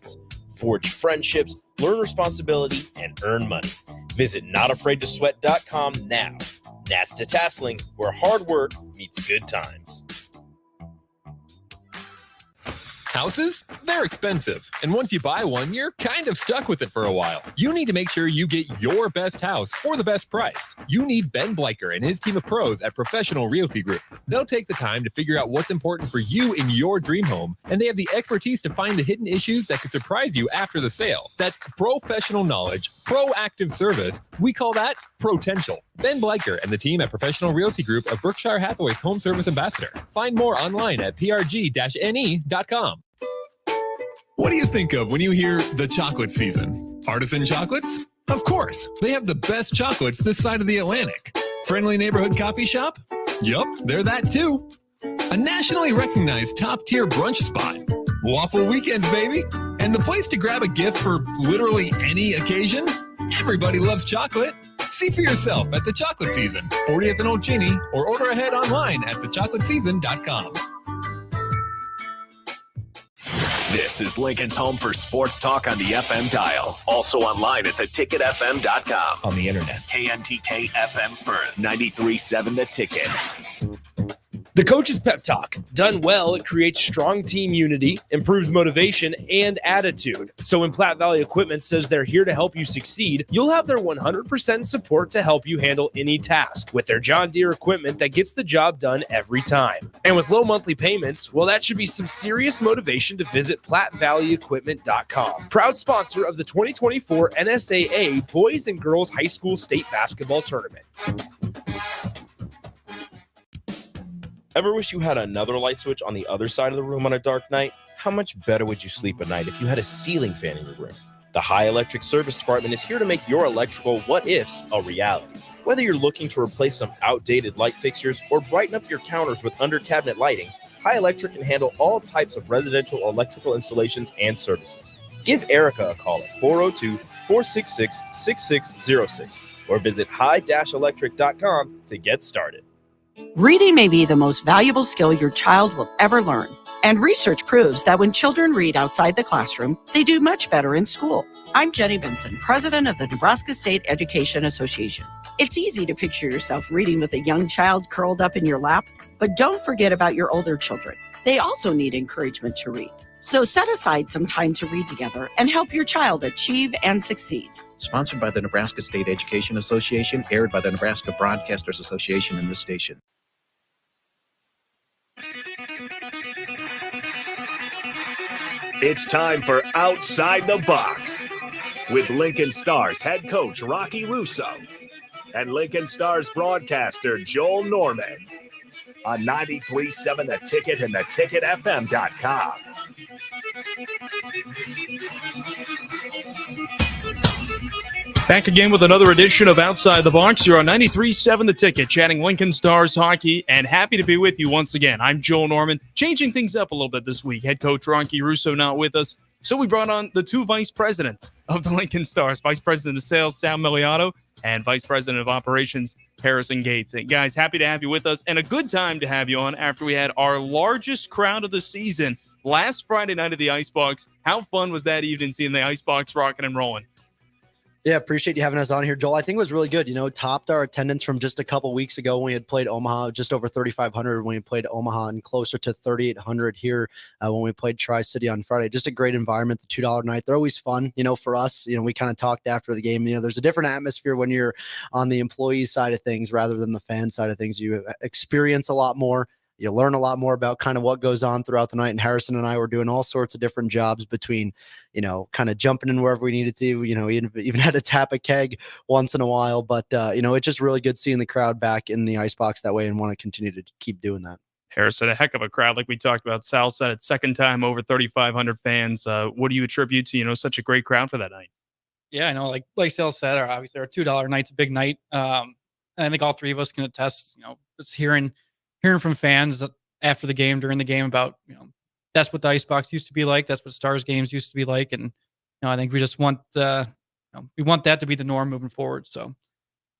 tasks. Forge friendships, learn responsibility, and earn money. Visit notafraidtosweat.com now. Nats to Tasling, where hard work meets good times. Houses? They're expensive. And once you buy one, you're kind of stuck with it for a while. You need to make sure you get your best house for the best price. You need Ben Bleicher and his team of pros at Professional Realty Group. They'll take the time to figure out what's important for you in your dream home, and they have the expertise to find the hidden issues that could surprise you after the sale. That's professional knowledge, proactive service. We call that potential. Ben Bleicher and the team at Professional Realty Group of Berkshire Hathaway's Home Service Ambassador. Find more online at prg-ne.com. What do you think of when you hear the chocolate season? Artisan chocolates? Of course. They have the best chocolates this side of the Atlantic. Friendly neighborhood coffee shop? Yup, they're that too. A nationally recognized top-tier brunch spot. Waffle weekends, baby. And the place to grab a gift for literally any occasion? Everybody loves chocolate. See for yourself at the Chocolate Season, 40th and Old Cheney, or order ahead online at thechocolateseason.com. This is Lincoln's home for sports talk on the FM dial. Also online at theticketfm.com. On the internet. KNTK FM Firth, 93.7 The Ticket. The Coach's Pep Talk. Done well, it creates strong team unity, improves motivation, and attitude. So when Platte Valley Equipment says they're here to help you succeed, you'll have their 100% support to help you handle any task with their John Deere equipment that gets the job done every time. And with low monthly payments, well, that should be some serious motivation to visit PlatteValleyEquipment.com. Proud sponsor of the 2024 NSAA Boys and Girls High School State Basketball Tournament. Ever wish you had another light switch on the other side of the room on a dark night? How much better would you sleep at night if you had a ceiling fan in your room? The High Electric Service Department is here to make your electrical what-ifs a reality. Whether you're looking to replace some outdated light fixtures or brighten up your counters with under-cabinet lighting, High Electric can handle all types of residential electrical installations and services. Give Erica a call at 402-466-6606 or visit high-electric.com to get started. Reading may be the most valuable skill your child will ever learn. And research proves that when children read outside the classroom, they do much better in school. I'm Jenny Benson, president of the Nebraska State Education Association. It's easy to picture yourself reading with a young child curled up in your lap, but don't forget about your older children. They also need encouragement to read. So set aside some time to read together and help your child achieve and succeed. Sponsored by the Nebraska State Education Association, aired by the Nebraska Broadcasters Association in this station. It's time for Outside the Box with Lincoln Stars head coach Rocky Russo and Lincoln Stars broadcaster Joel Norman on 93.7 The Ticket and theticketfm.com. Back again with another edition of Outside the Box here on 93.7 The Ticket, chatting Lincoln Stars hockey, and happy to be with you once again. I'm Joel Norman, changing things up a little bit this week. Head coach Rocky Russo not with us, so we brought on the two vice presidents of the Lincoln Stars, Vice President of Sales, Sal Miliato, and Vice President of Operations, Harrison Gates. And guys, happy to have you with us, and a good time to have you on after we had our largest crowd of the season last Friday night at the Icebox. How fun was that evening seeing the Icebox rocking and rolling? Yeah, appreciate you having us on here, Joel. I think it was really good. You know, topped our attendance from just a couple weeks ago when we had played Omaha, just over 3,500 when we played Omaha, and closer to 3,800 here when we played Tri-City on Friday. Just a great environment, the $2 night. They're always fun, you know, for us. You know, we kind of talked after the game. You know, there's a different atmosphere when you're on the employee side of things rather than the fan side of things. You experience a lot more. You learn a lot more about kind of what goes on throughout the night. And Harrison and I were doing all sorts of different jobs between, you know, kind of jumping in wherever we needed to, you know, even had to tap a keg once in a while. But, you know, it's just really good seeing the crowd back in the Icebox that way and want to continue to keep doing that. Harrison, a heck of a crowd. Like we talked about, Sal said it, second time over 3,500 fans. What do you attribute to, you know, such a great crowd for that night? Yeah, I know, like Sal said, obviously our $2 night's a big night. And I think all three of us can attest, you know, it's hearing from fans after the game, during the game about, you know, that's what the Icebox used to be like. That's what Stars games used to be like. And, you know, I think we just want, we want that to be the norm moving forward. So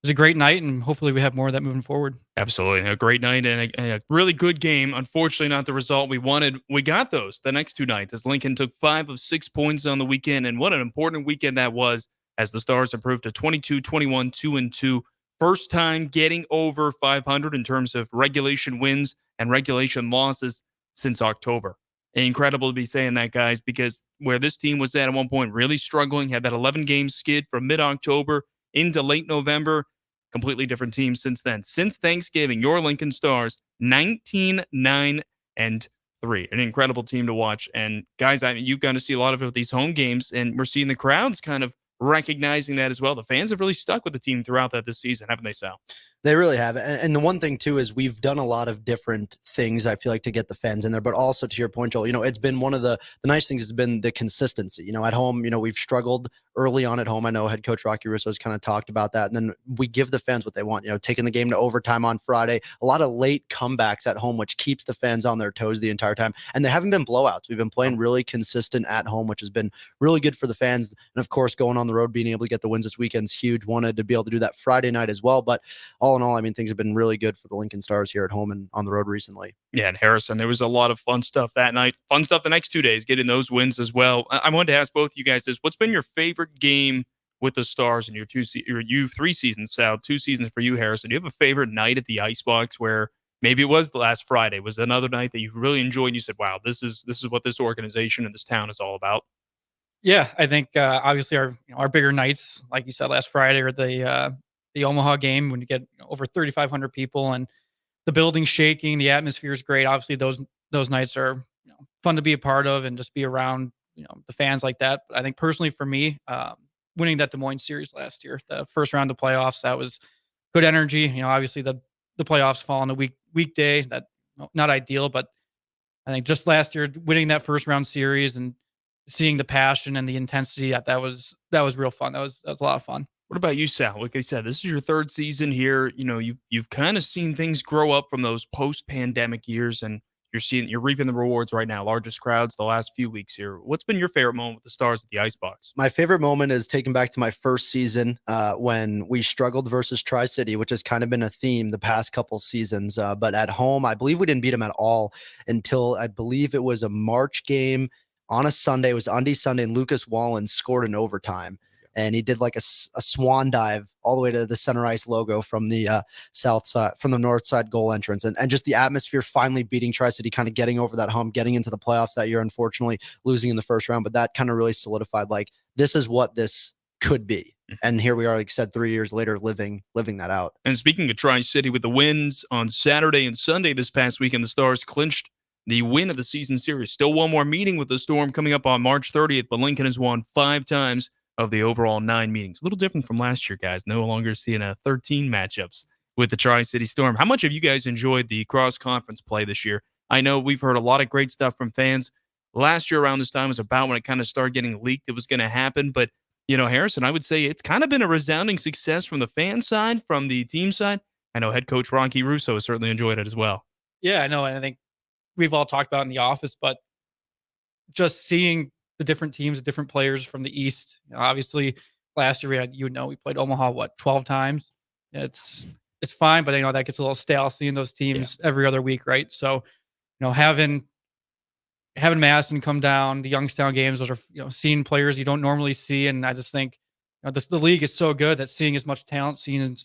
was a great night, and hopefully we have more of that moving forward. Absolutely. A great night and a really good game. Unfortunately, not the result we wanted. We got those the next 2 nights as Lincoln took 5 of 6 points on the weekend. And what an important weekend that was as the Stars improved to 22, 21, 2-2. First time getting over 500 in terms of regulation wins and regulation losses since October. Incredible to be saying that, guys, because where this team was at one point, really struggling, had that 11-game skid from mid-October into late November. Completely different team since then. Since Thanksgiving, your Lincoln Stars 19-9-3. An incredible team to watch. And guys, you've got to see a lot of it with these home games, and we're seeing the crowds kind of recognizing that as well. The fans have really stuck with the team throughout that this season, haven't they, Sal? They really have. And the one thing, too, is we've done a lot of different things, I feel like, to get the fans in there. But also, to your point, Joel, it's been one of the nice things has been the consistency. At home, we've struggled early on at home. I know head coach Rocky Russo has kind of talked about that. And then we give the fans what they want, taking the game to overtime on Friday, a lot of late comebacks at home, which keeps the fans on their toes the entire time. And they haven't been blowouts. We've been playing really consistent at home, which has been really good for the fans. And of course, going on the road, being able to get the wins this weekend is huge. Wanted to be able to do that Friday night as well. But all in all, things have been really good for the Lincoln Stars here at home and on the road recently. Yeah, and Harrison, there was a lot of fun stuff that night. Fun stuff the next 2 days, getting those wins as well. I wanted to ask both you guys this. What's been your favorite game with the Stars in your 3 seasons, Sal? 2 seasons for you, Harrison. Do you have a favorite night at the Icebox where maybe it was the last Friday? Was it another night that you really enjoyed and you said, wow, this is what this organization and this town is all about? Yeah, I think obviously our bigger nights, like you said last Friday, or the Omaha game when you get over 3,500 people and the building shaking, the atmosphere is great. Obviously, those nights are fun to be a part of and just be around the fans like that. But I think personally for me, winning that Des Moines series last year, the first round of the playoffs, that was good energy. Obviously the playoffs fall on a weekday, that not ideal, but I think just last year winning that first round series and seeing the passion and the intensity, that was real fun. That was a lot of fun. What about you, Sal? Like I said, this is your 3rd season here. You've kind of seen things grow up from those post-pandemic years, and you're reaping the rewards right now. Largest crowds the last few weeks here. What's been your favorite moment with the Stars at the Icebox? My favorite moment is taken back to my first season when we struggled versus Tri-City, which has kind of been a theme the past couple seasons. But at home, I believe we didn't beat them at all until I believe it was a March game on a Sunday. It was Undy Sunday, and Lucas Wallen scored in overtime. And he did like a swan dive all the way to the center ice logo from the south side, from the north side goal entrance. And just the atmosphere finally beating Tri-City, kind of getting over that hump, getting into the playoffs that year, unfortunately losing in the first round. But that kind of really solidified, like, this is what this could be. And here we are, like I said, 3 years later, living that out. And speaking of Tri-City, with the wins on Saturday and Sunday this past weekend, the Stars clinched the win of the season series. Still one more meeting with the Storm coming up on March 30th, but Lincoln has won 5 times of the overall 9 meetings. A little different from last year, guys. No longer seeing 13 matchups with the Tri-City Storm. How much have you guys enjoyed the cross-conference play this year? I know we've heard a lot of great stuff from fans. Last year around this time was about when it kind of started getting leaked it was going to happen. But, Harrison, I would say it's kind of been a resounding success from the fan side, from the team side. I know head coach Rocky Russo has certainly enjoyed it as well. Yeah, I know. And I think we've all talked about it in the office, but just seeing the different teams, the different players from the East. Obviously, last year we played Omaha 12 times. It's fine, but that gets a little stale seeing those teams every other week, right? So, having Madison come down, the Youngstown games, those are seeing players you don't normally see, and I just think the league is so good that seeing as much talent, seeing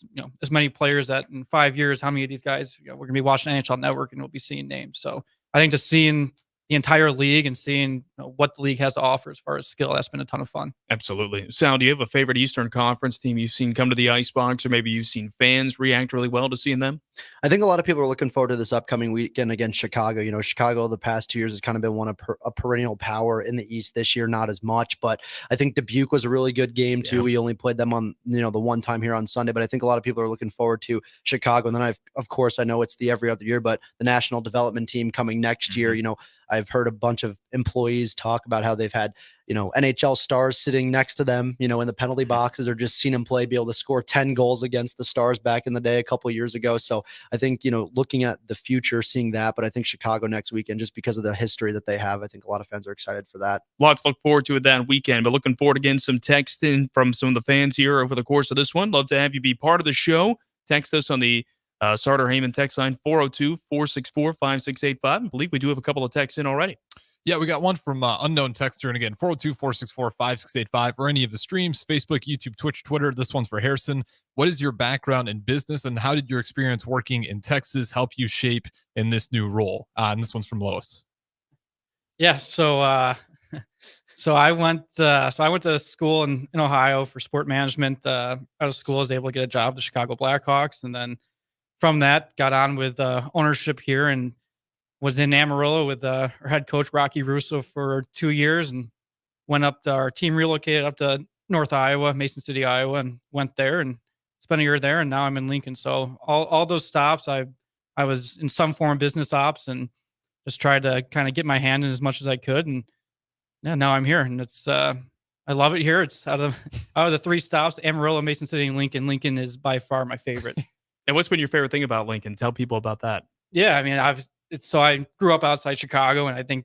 as many players that in 5 years, how many of these guys we're going to be watching NHL Network and we'll be seeing names. So I think just seeing the entire league and seeing what the league has to offer as far as skill, that's been a ton of fun. Absolutely. Sal, do you have a favorite Eastern Conference team you've seen come to the Icebox, or maybe you've seen fans react really well to seeing them? I think a lot of people are looking forward to this upcoming weekend against Chicago. Chicago the past 2 years has kind of been a perennial power in the East. This year, not as much, but I think Dubuque was a really good game too. Yeah. We only played them on, the one time here on Sunday, but I think a lot of people are looking forward to Chicago. And then of course, I know it's the every other year, but the national development team coming next year, I've heard a bunch of employees talk about how they've had, NHL stars sitting next to them, in the penalty boxes, or just seen them play, be able to score 10 goals against the Stars back in the day a couple of years ago. So I think, looking at the future, seeing that, but I think Chicago next weekend, just because of the history that they have, I think a lot of fans are excited for that. Lots to look forward to it that weekend, but looking forward to getting some texting from some of the fans here over the course of this one. Love to have you be part of the show. Text us on the Sartor Heyman text line 402-464-5685. I believe we do have a couple of texts in already. Yeah, we got one from unknown texter, and again, 402-464-5685, or any of the streams, Facebook, YouTube, Twitch, Twitter. This one's for Harrison. What is your background in business, and how did your experience working in Texas help you shape in this new role? And this one's from Lois. Yeah, so I went to school in Ohio for sport management. Out of school, I was able to get a job at the Chicago Blackhawks, and then from that, got on with ownership here, and was in Amarillo with our head coach, Rocky Russo, for 2 years, and went up to our team relocated up to North Iowa, Mason City, Iowa, and went there and spent a year there. And now I'm in Lincoln. So all those stops, I was in some form of business ops and just tried to kind of get my hand in as much as I could. And yeah, now I'm here, and it's, I love it here. It's out of the 3 stops, Amarillo, Mason City, and Lincoln. Lincoln is by far my favorite. And what's been your favorite thing about Lincoln? Tell people about that. Yeah, I mean, I grew up outside Chicago, and I think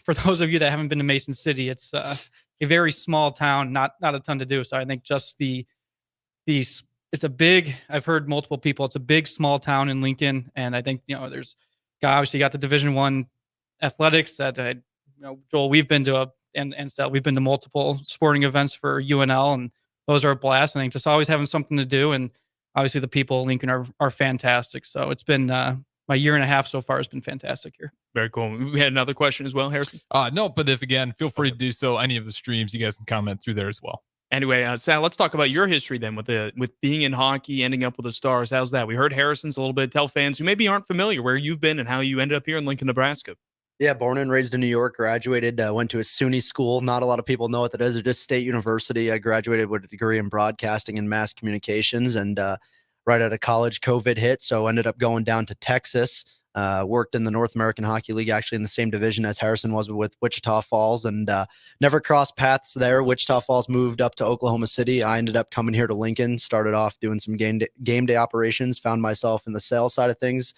for those of you that haven't been to Mason City, it's a very small town, not a ton to do. So I think just it's a big, I've heard multiple people, it's a big small town in Lincoln, and I think there's obviously got the Division I athletics that Joel, we've been to we've been to multiple sporting events for UNL, and those are a blast. I think just always having something to do, and obviously the people in Lincoln are fantastic. So it's been my year and a half so far has been fantastic here. Very cool. We had another question as well, Harrison. No, but feel free to do so. Any of the streams, you guys can comment through there as well. Anyway, Sal, let's talk about your history then with being in hockey, ending up with the Stars. How's that? We heard Harrison's a little bit. Tell fans who maybe aren't familiar where you've been and how you ended up here in Lincoln, Nebraska. Yeah, born and raised in New York, graduated, went to a SUNY school. Not a lot of people know what that is. It's just State University. I graduated with a degree in broadcasting and mass communications, and right out of college, COVID hit, so ended up going down to Texas. Worked in the North American Hockey League, actually in the same division as Harrison was with Wichita Falls, and never crossed paths there. Wichita Falls moved up to Oklahoma City. I ended up coming here to Lincoln, started off doing some game day operations, found myself in the sales side of things,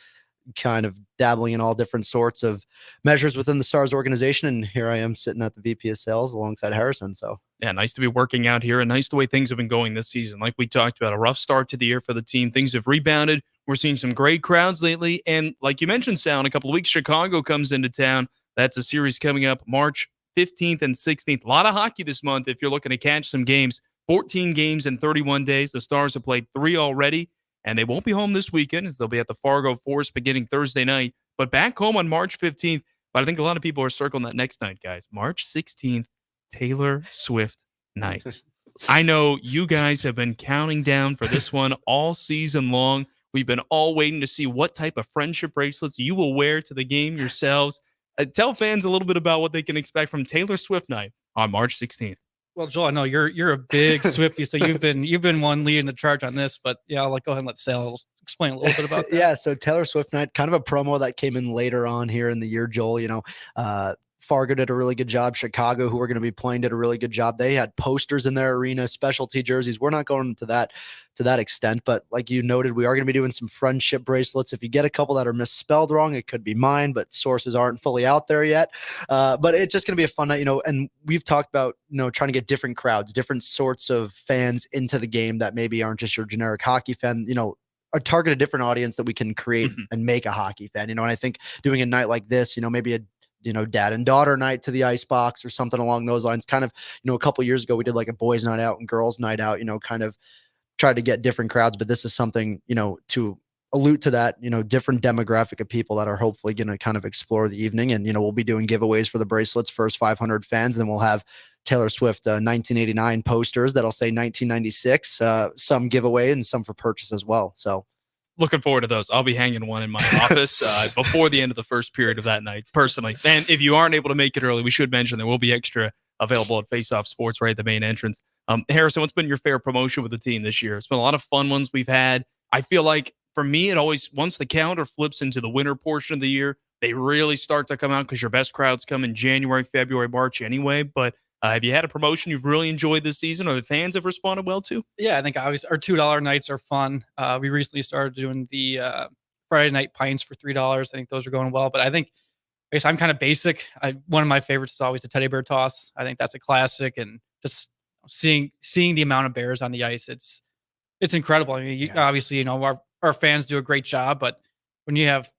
kind of dabbling in all different sorts of measures within the Stars organization. And here I am sitting at the VP of sales alongside Harrison. So yeah, nice to be working out here, and nice the way things have been going this season. Like we talked about, a rough start to the year for the team. Things have rebounded. We're seeing some great crowds lately. And like you mentioned, Sal, in a couple of weeks, Chicago comes into town. That's a series coming up March 15th and 16th. A lot of hockey this month if you're looking to catch some games. 14 games in 31 days. The Stars have played 3 already, and they won't be home this weekend as they'll be at the Fargo Forest beginning Thursday night. But back home on March 15th. But I think a lot of people are circling that next night, guys. March 16th, Taylor Swift night. I know you guys have been counting down for this one all season long. We've been all waiting to see what type of friendship bracelets you will wear to the game yourselves. Tell fans a little bit about what they can expect from Taylor Swift night on March 16th. Well, Joel, I know you're a big Swiftie, so you've been one leading the charge on this. But yeah, I'll go ahead and let Sal explain a little bit about that. Yeah, so Taylor Swift night, kind of a promo that came in later on here in the year, Joel. Fargo did a really good job. Chicago, who are going to be playing, did a really good job. They had posters in their arena, specialty jerseys. We're not going to that extent, but like you noted, we are going to be doing some friendship bracelets. If you get a couple that are misspelled wrong, it could be mine, but sources aren't fully out there yet. But it's just going to be a fun night, and we've talked about, trying to get different crowds, different sorts of fans into the game that maybe aren't just your generic hockey fan, target a different audience that we can create and make a hockey fan, and I think doing a night like this, maybe a dad and daughter night to the ice box or something along those lines. Kind of, a couple of years ago, we did like a boys night out and girls night out, kind of tried to get different crowds, but this is something, to allude to that, different demographic of people that are hopefully going to kind of explore the evening. And, we'll be doing giveaways for the bracelets, first 500 fans. And then we'll have Taylor Swift 1989 posters that'll say 1996, some giveaway and some for purchase as well. So looking forward to those. I'll be hanging one in my office before the end of the first period of that night, personally. And if you aren't able to make it early, we should mention there will be extra available at Face Off Sports right at the main entrance. Harrison, what's been your favorite promotion with the team this year? It's been a lot of fun ones we've had. I feel like, for me, it always, once the calendar flips into the winter portion of the year, they really start to come out because your best crowds come in January, February, March anyway. But have you had a promotion you've really enjoyed this season or the fans have responded well to? Yeah, I think obviously our $2 nights are fun. We recently started doing the Friday night pints for $3. I think those are going well. But I guess I'm kind of basic. One of my favorites is always the teddy bear toss. I think that's a classic, and just seeing the amount of bears on the ice, it's incredible. I mean, obviously, our fans do a great job, but when you have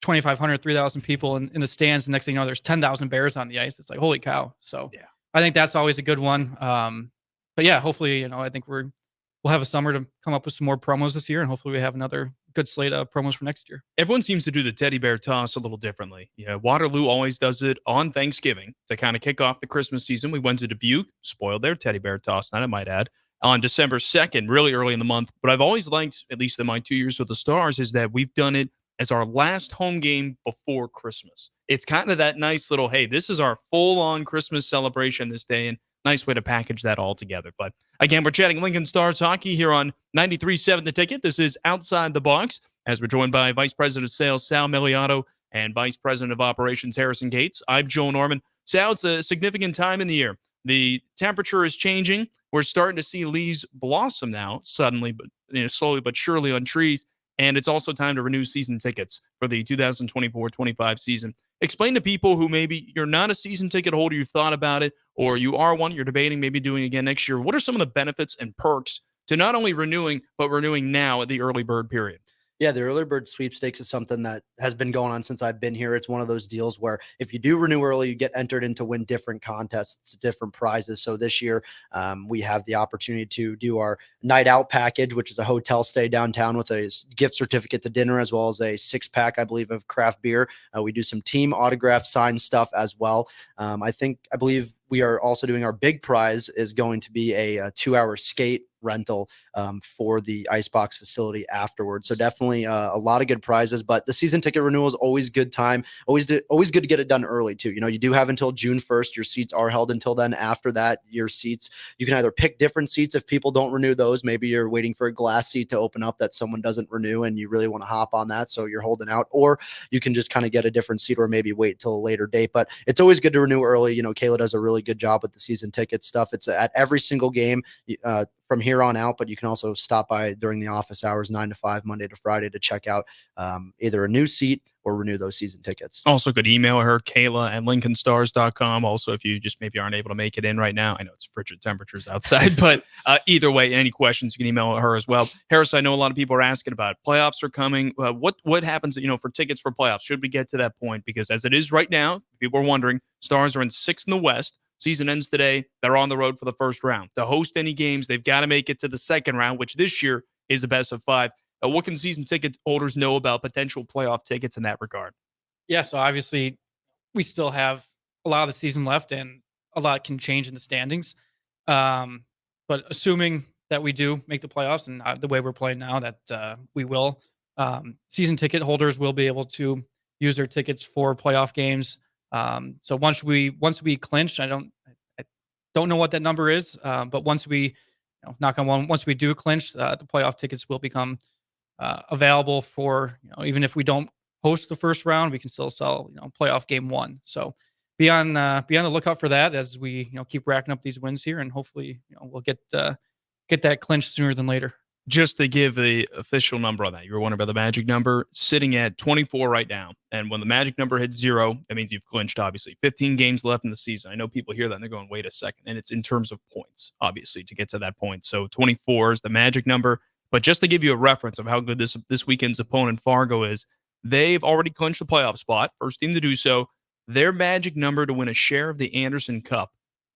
2,500, 3,000 people in the stands, the next thing you know, there's 10,000 bears on the ice. It's like, holy cow. So I think that's always a good one. But yeah, hopefully, I think we'll have a summer to come up with some more promos this year, and hopefully we have another good slate of promos for next year. Everyone seems to do the teddy bear toss a little differently. Waterloo always does it on Thanksgiving to kind of kick off the Christmas season. We went to Dubuque, spoiled their teddy bear toss night, I might add, on December 2nd, really early in the month. But I've always liked, at least in my 2 years with the Stars, is that we've done it as our last home game before Christmas. It's kind of that nice little, hey, this is our full-on Christmas celebration this day, and nice way to package that all together. But again, we're chatting Lincoln Stars hockey here on 93.7 The Ticket. This is Outside the Box, as we're joined by Vice President of Sales Sal Miliato and Vice President of Operations Harrison Gates. I'm Joel Norman. Sal, it's a significant time in the year. The temperature is changing. We're starting to see leaves blossom now, suddenly, but slowly but surely on trees. And it's also time to renew season tickets for the 2024-25 season. Explain to people who maybe you're not a season ticket holder, you thought about it, or you are one, you're debating maybe doing again next year. What are some of the benefits and perks to not only renewing, but renewing now at the early bird period? Yeah, the early bird sweepstakes is something that has been going on since I've been here. It's one of those deals where if you do renew early, you get entered in to win different contests, different prizes. So this year we have the opportunity to do our night out package, which is a hotel stay downtown with a gift certificate to dinner, as well as a 6-pack, I believe, of craft beer. We do some team autograph signed stuff as well. I believe we are also doing our big prize is going to be a 2-hour skate rental for the Icebox facility afterwards. So definitely a lot of good prizes, but the season ticket renewal is always good time. Always good to get it done early too. You do have until June 1st. Your seats are held until then. After that, your seats, you can either pick different seats if people don't renew those. Maybe you're waiting for a glass seat to open up that someone doesn't renew and you really want to hop on that, so you're holding out, or you can just kind of get a different seat or maybe wait till a later date. But it's always good to renew early. Kayla does a really good job with the season ticket stuff. It's at every single game from here on out, but you can also stop by during the office hours, 9 to 5, Monday to Friday, to check out either a new seat or renew those season tickets. Also could email her, Kayla at LincolnStars.com. Also, if you just maybe aren't able to make it in right now, I know it's frigid temperatures outside, but either way, any questions, you can email her as well. Harris, I know a lot of people are asking about it. Playoffs are coming. What happens, for tickets for playoffs? Should we get to that point? Because as it is right now, people are wondering, Stars are in 6th in the West. Season ends today. They're on the road for the first round. To host any games, they've got to make it to the second round, which this year is a best of 5. What can season ticket holders know about potential playoff tickets in that regard? Yeah, so obviously we still have a lot of the season left, and a lot can change in the standings. But assuming that we do make the playoffs, and the way we're playing now, that we will, season ticket holders will be able to use their tickets for playoff games. So once we clinch, I don't know what that number is, but once we, knock on one, once we do clinch, the playoff tickets will become available for, even if we don't host the first round, we can still sell, playoff game 1. So be on the lookout for that as we, keep racking up these wins here, and hopefully, we'll get that clinched sooner than later. Just to give the official number on that, you were wondering about the magic number, sitting at 24 right now. And when the magic number hits 0, that means you've clinched, obviously. 15 games left in the season. I know people hear that and they're going, wait a second. And it's in terms of points, obviously, to get to that point. So 24 is the magic number. But just to give you a reference of how good this weekend's opponent, Fargo, is, they've already clinched the playoff spot, first team to do so. Their magic number to win a share of the Anderson Cup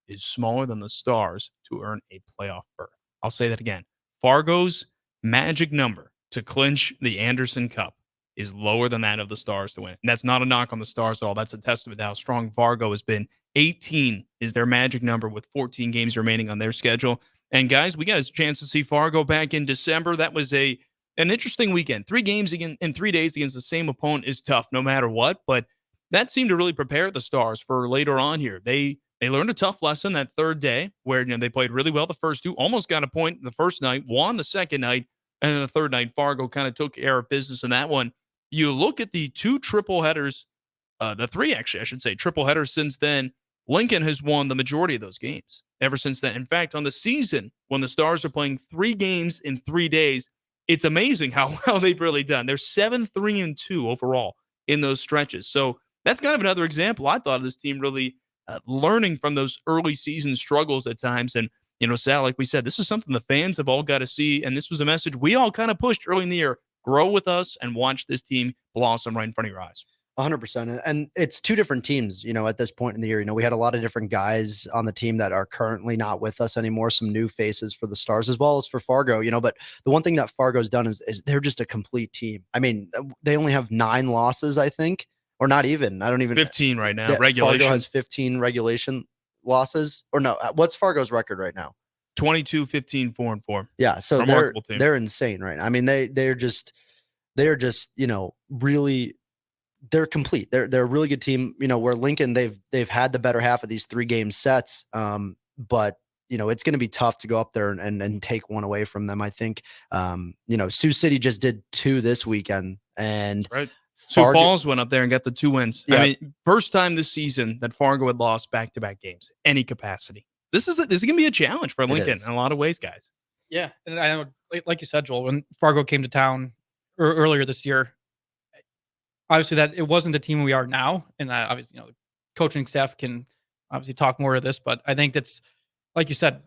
is smaller than the Stars to earn a playoff berth. I'll say that again. Fargo's magic number to clinch the Anderson Cup is lower than that of the Stars to win. And that's not a knock on the Stars at all. That's a testament to how strong Fargo has been. 18 is their magic number with 14 games remaining on their schedule. And guys, we got a chance to see Fargo back in December. That was an interesting weekend. 3 games in 3 days against the same opponent is tough no matter what. But that seemed to really prepare the Stars for later on here. They learned a tough lesson that third day where they played really well the first 2, almost got a point the first night, won the second night, and then the third night, Fargo kind of took care of business in that one. You look at the 2 triple headers the 3, actually, I should say, triple header since then. Lincoln has won the majority of those games ever since then. In fact, on the season, when the Stars are playing 3 games in 3 days, it's amazing how well they've really done. They're 7-3-2 overall in those stretches. So that's kind of another example, I thought, of this team really learning from those early season struggles at times. And, Sal, like we said, this is something the fans have all got to see. And this was a message we all kind of pushed early in the year. Grow with us and watch this team blossom right in front of your eyes. 100%. And it's 2 different teams, at this point in the year. We had a lot of different guys on the team that are currently not with us anymore, some new faces for the Stars as well as for Fargo, but the one thing that Fargo's done is they're just a complete team. I mean, they only have 9 losses, I think, or not even. I don't even 15 right now. Yeah, Regulation. Fargo has 15 regulation losses. Or no, what's Fargo's record right now? 22-15-4-4. Yeah, so they're insane right now. I mean, they're just really, they're complete. They're a really good team. Where Lincoln, they've had the better half of these 3 game sets. But it's going to be tough to go up there and take one away from them. I think Sioux City just did 2 this weekend, and right. Sioux Falls went up there and got the 2 wins. Yeah. I mean, first time this season that Fargo had lost back-to-back games, any capacity. This is going to be a challenge for Lincoln in a lot of ways, guys. Yeah, and I know, like you said, Joel, when Fargo came to town earlier this year, obviously that it wasn't the team we are now, and obviously, the coaching staff can obviously talk more to this, but I think that's, like you said,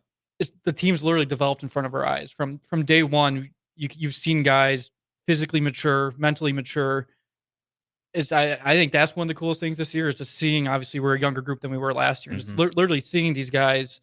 the team's literally developed in front of our eyes from day one. You've seen guys physically mature, mentally mature. I think that's one of the coolest things this year is just seeing, obviously we're a younger group than we were last year. Just literally seeing these guys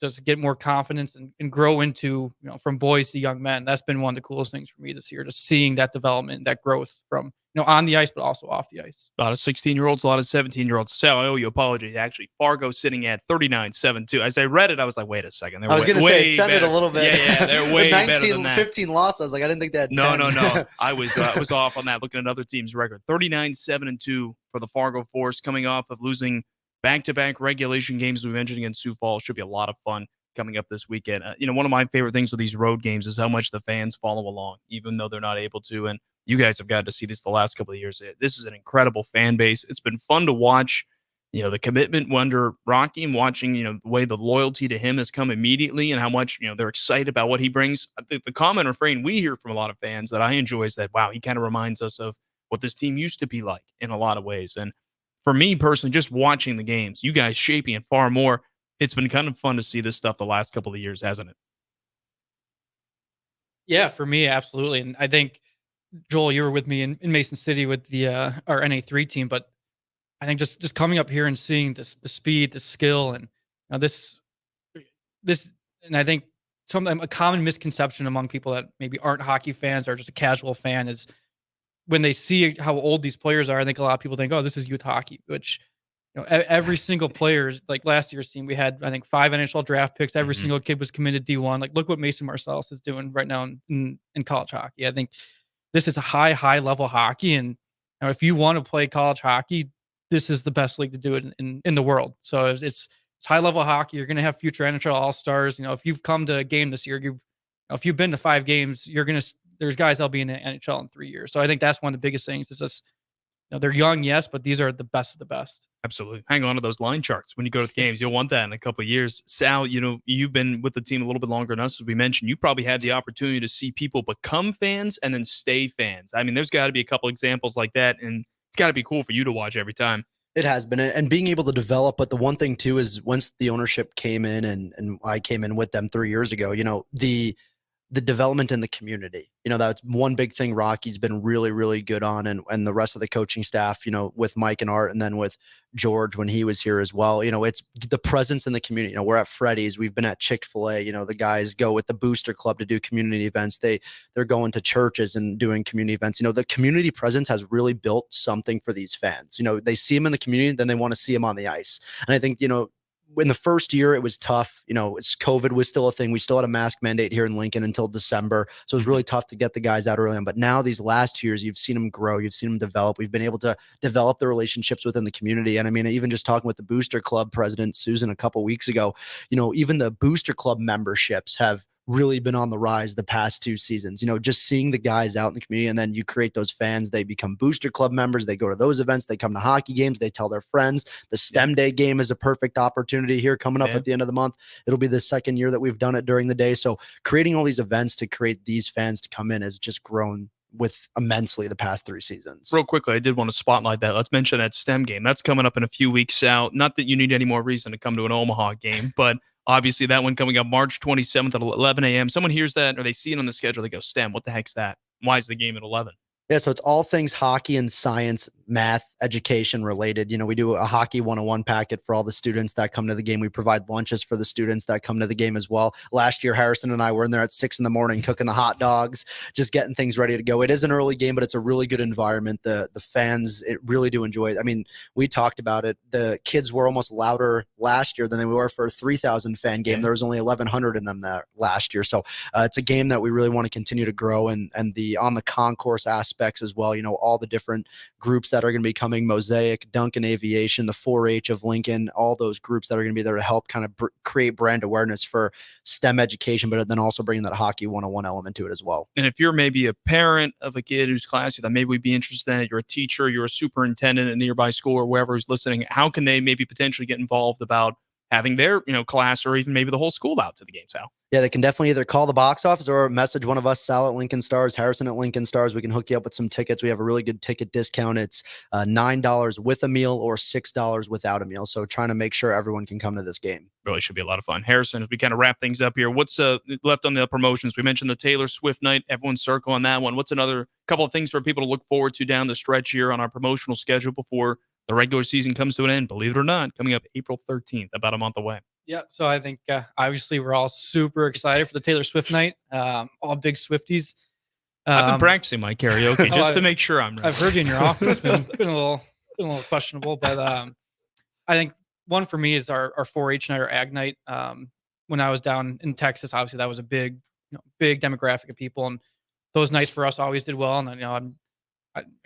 just get more confidence and grow into, from boys to young men. That's been one of the coolest things for me this year, just seeing that development, that growth from, on the ice, but also off the ice. A lot of 16-year-olds, a lot of 17-year-olds. Sal, I owe you an apology. Actually, Fargo sitting at 39-7-2. As I read it, I was like, wait a second. I was going to say, send it a little bit. Yeah, they're way 19, better than that. 15 losses. I was like, I didn't think that. No. I was off on that, looking at other teams' record. 39-7-2 for the Fargo Force, coming off of losing back-to-back regulation games we mentioned against Sioux Falls. Should be a lot of fun coming up this weekend. One of my favorite things with these road games is how much the fans follow along, even though they're not able to. And you guys have got to see this the last couple of years. This is an incredible fan base. It's been fun to watch, the commitment under Rocky and watching, the way the loyalty to him has come immediately and how much, they're excited about what he brings. I think the common refrain we hear from a lot of fans that I enjoy is that, wow, he kind of reminds us of what this team used to be like in a lot of ways. And for me personally, just watching the games, you guys shaping it far more, it's been kind of fun to see this stuff the last couple of years, hasn't it? Yeah, for me, absolutely. And I think, Joel, you were with me in Mason City with the our NA3 team, but I think just coming up here and seeing the speed, the skill, and this, and I think a common misconception among people that maybe aren't hockey fans or just a casual fan is when they see how old these players are. I think a lot of people think, oh, this is youth hockey, which every single player, like last year's team, we had, I think, 5 NHL draft picks. Every single kid was committed D1. Like, look what Mason Marcellus is doing right now in college hockey. I think this is a high level hockey. And if you want to play college hockey, this is the best league to do it in the world. So it's high level hockey. You're going to have future NHL All-Stars. If you've come to a game this year, if you've been to 5 games, there's guys that'll be in the NHL in 3 years. So I think that's one of the biggest things is just, they're young, yes, but these are the best of the best. Absolutely. Hang on to those line charts when you go to the games. You'll want that in a couple of years. Sal, you've been with the team a little bit longer than us, as we mentioned. You probably had the opportunity to see people become fans and then stay fans. I mean, there's got to be a couple examples like that, and it's got to be cool for you to watch every time. It has been, and being able to develop. But the one thing too is once the ownership came in, and I came in with them 3 years ago, the development in the community, that's one big thing Rocky's been really, really good on. And the rest of the coaching staff, with Mike and Art, and then with George when he was here as well, it's the presence in the community. We're at Freddy's, we've been at Chick-fil-A, the guys go with the Booster Club to do community events. They're going to churches and doing community events. The community presence has really built something for these fans. They see them in the community, then they want to see them on the ice. And I think, in the first year, it was tough. COVID was still a thing. We still had a mask mandate here in Lincoln until December. So it was really tough to get the guys out early on. But now these last 2 years, you've seen them grow. You've seen them develop. We've been able to develop the relationships within the community. And I mean, even just talking with the Booster Club president, Susan, a couple weeks ago, even the Booster Club memberships have really been on the rise the past 2 seasons. Just seeing the guys out in the community, and then you create those fans. They become booster club members. They go to those events. They come to hockey games. They tell their friends. The STEM Day game is a perfect opportunity here coming up at the end of the month. It'll be the second year that we've done it during the day. So creating all these events to create these fans to come in has just grown with immensely the past 3 seasons. Real quickly, I did want to spotlight that. Let's mention that STEM game. That's coming up in a few weeks out. Not that you need any more reason to come to an Omaha game, but obviously that one coming up March 27th at 11 a.m. Someone hears that or they see it on the schedule, they go, STEM, what the heck's that? Why is the game at 11? Yeah, so it's all things hockey and science, math, education related. We do a hockey 101 packet for all the students that come to the game. We provide lunches for the students that come to the game as well. Last year, Harrison and I were in there at 6 a.m. cooking the hot dogs, just getting things ready to go. It is an early game, but it's a really good environment. The fans really do enjoy it. I mean, we talked about it. The kids were almost louder last year than they were for a 3,000 fan game. There was only 1,100 in them that last year. So it's a game that we really want to continue to grow, and the on the concourse aspects as well. All the different groups that are going to be coming, Mosaic, Duncan Aviation, the 4-H of Lincoln, all those groups that are going to be there to help kind of create brand awareness for STEM education, but then also bringing that hockey 101 element to it as well. And if you're maybe a parent of a kid who's classy that maybe would be interested in it, you're a teacher, you're a superintendent at a nearby school or wherever who's listening, how can they maybe potentially get involved about having their class or even maybe the whole school out to the game, Sal? Yeah, they can definitely either call the box office or message one of us, Sal at Lincoln Stars, Harrison at Lincoln Stars. We can hook you up with some tickets. We have a really good ticket discount. It's $9 with a meal or $6 without a meal. So trying to make sure everyone can come to this game. Really should be a lot of fun. Harrison, as we kind of wrap things up here, what's left on the promotions? We mentioned the Taylor Swift night. Everyone's circle on that one. What's another couple of things for people to look forward to down the stretch here on our promotional schedule before the regular season comes to an end? Believe it or not, coming up April 13th, about a month away. Yeah, so I think obviously we're all super excited for the Taylor Swift night. All big Swifties. I've been practicing my karaoke just to make sure I'm ready. I've heard you in your office. Been a little questionable, but I think one for me is our 4-H night or Ag night. When I was down in Texas, obviously that was a big demographic of people, and those nights for us always did well. And I'm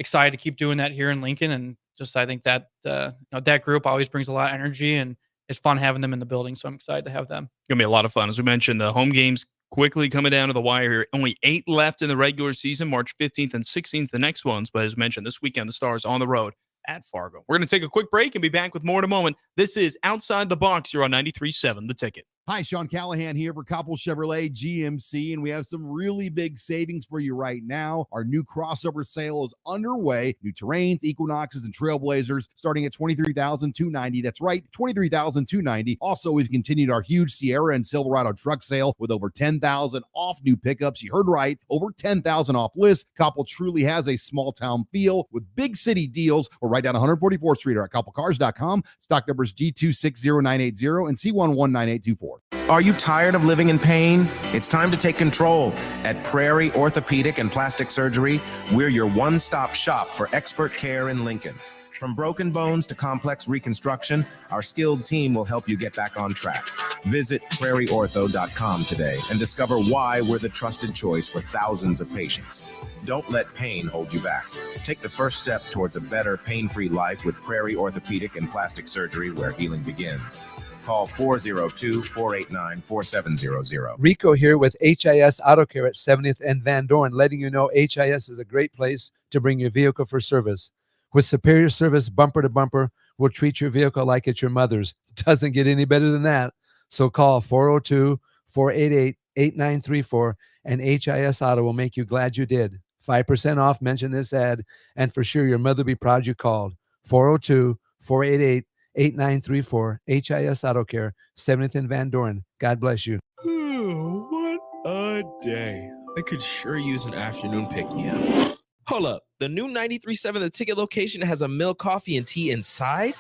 excited to keep doing that here in Lincoln, and just I think that that group always brings a lot of energy, and it's fun having them in the building. So I'm excited to have them. Gonna be a lot of fun. As we mentioned, the home games quickly coming down to the wire here. Only 8 left in the regular season, March 15th and 16th, the next ones. But as mentioned, this weekend, the Stars on the road at Fargo. We're going to take a quick break and be back with more in a moment. This is Outside the Box here on 93.7 The Ticket. Hi, Sean Callahan here for Koppel Chevrolet GMC, and we have some really big savings for you right now. Our new crossover sale is underway. New Terrains, Equinoxes, and Trailblazers starting at $23,290. That's right, $23,290. Also, we've continued our huge Sierra and Silverado truck sale with over $10,000 off new pickups. You heard right, over $10,000 off list. Koppel truly has a small-town feel with big city deals. We're right down 144th Street or at KoppelCars.com. Stock numbers G260980 and C119824. Are you tired of living in pain? It's time to take control. At Prairie Orthopedic and Plastic Surgery, we're your one-stop shop for expert care in Lincoln. From broken bones to complex reconstruction, our skilled team will help you get back on track. Visit prairieortho.com today and discover why we're the trusted choice for thousands of patients. Don't let pain hold you back. Take the first step towards a better, pain-free life with Prairie Orthopedic and Plastic Surgery, where healing begins. Call 402-489-4700. Rico here with HIS Auto Care at 70th and Van Dorn, letting you know HIS is a great place to bring your vehicle for service. With superior service, bumper to bumper, we'll treat your vehicle like it's your mother's. Doesn't get any better than that. So call 402-488-8934 and HIS Auto will make you glad you did. 5% off, mention this ad, and for sure your mother will be proud you called. 402-488-8934, HIS Auto Care, 70th and Van Dorn. God bless you. What a day. I could sure use an afternoon pick-me-up. Hold up. The new 93.7 The Ticket location has a milk, coffee, and tea inside?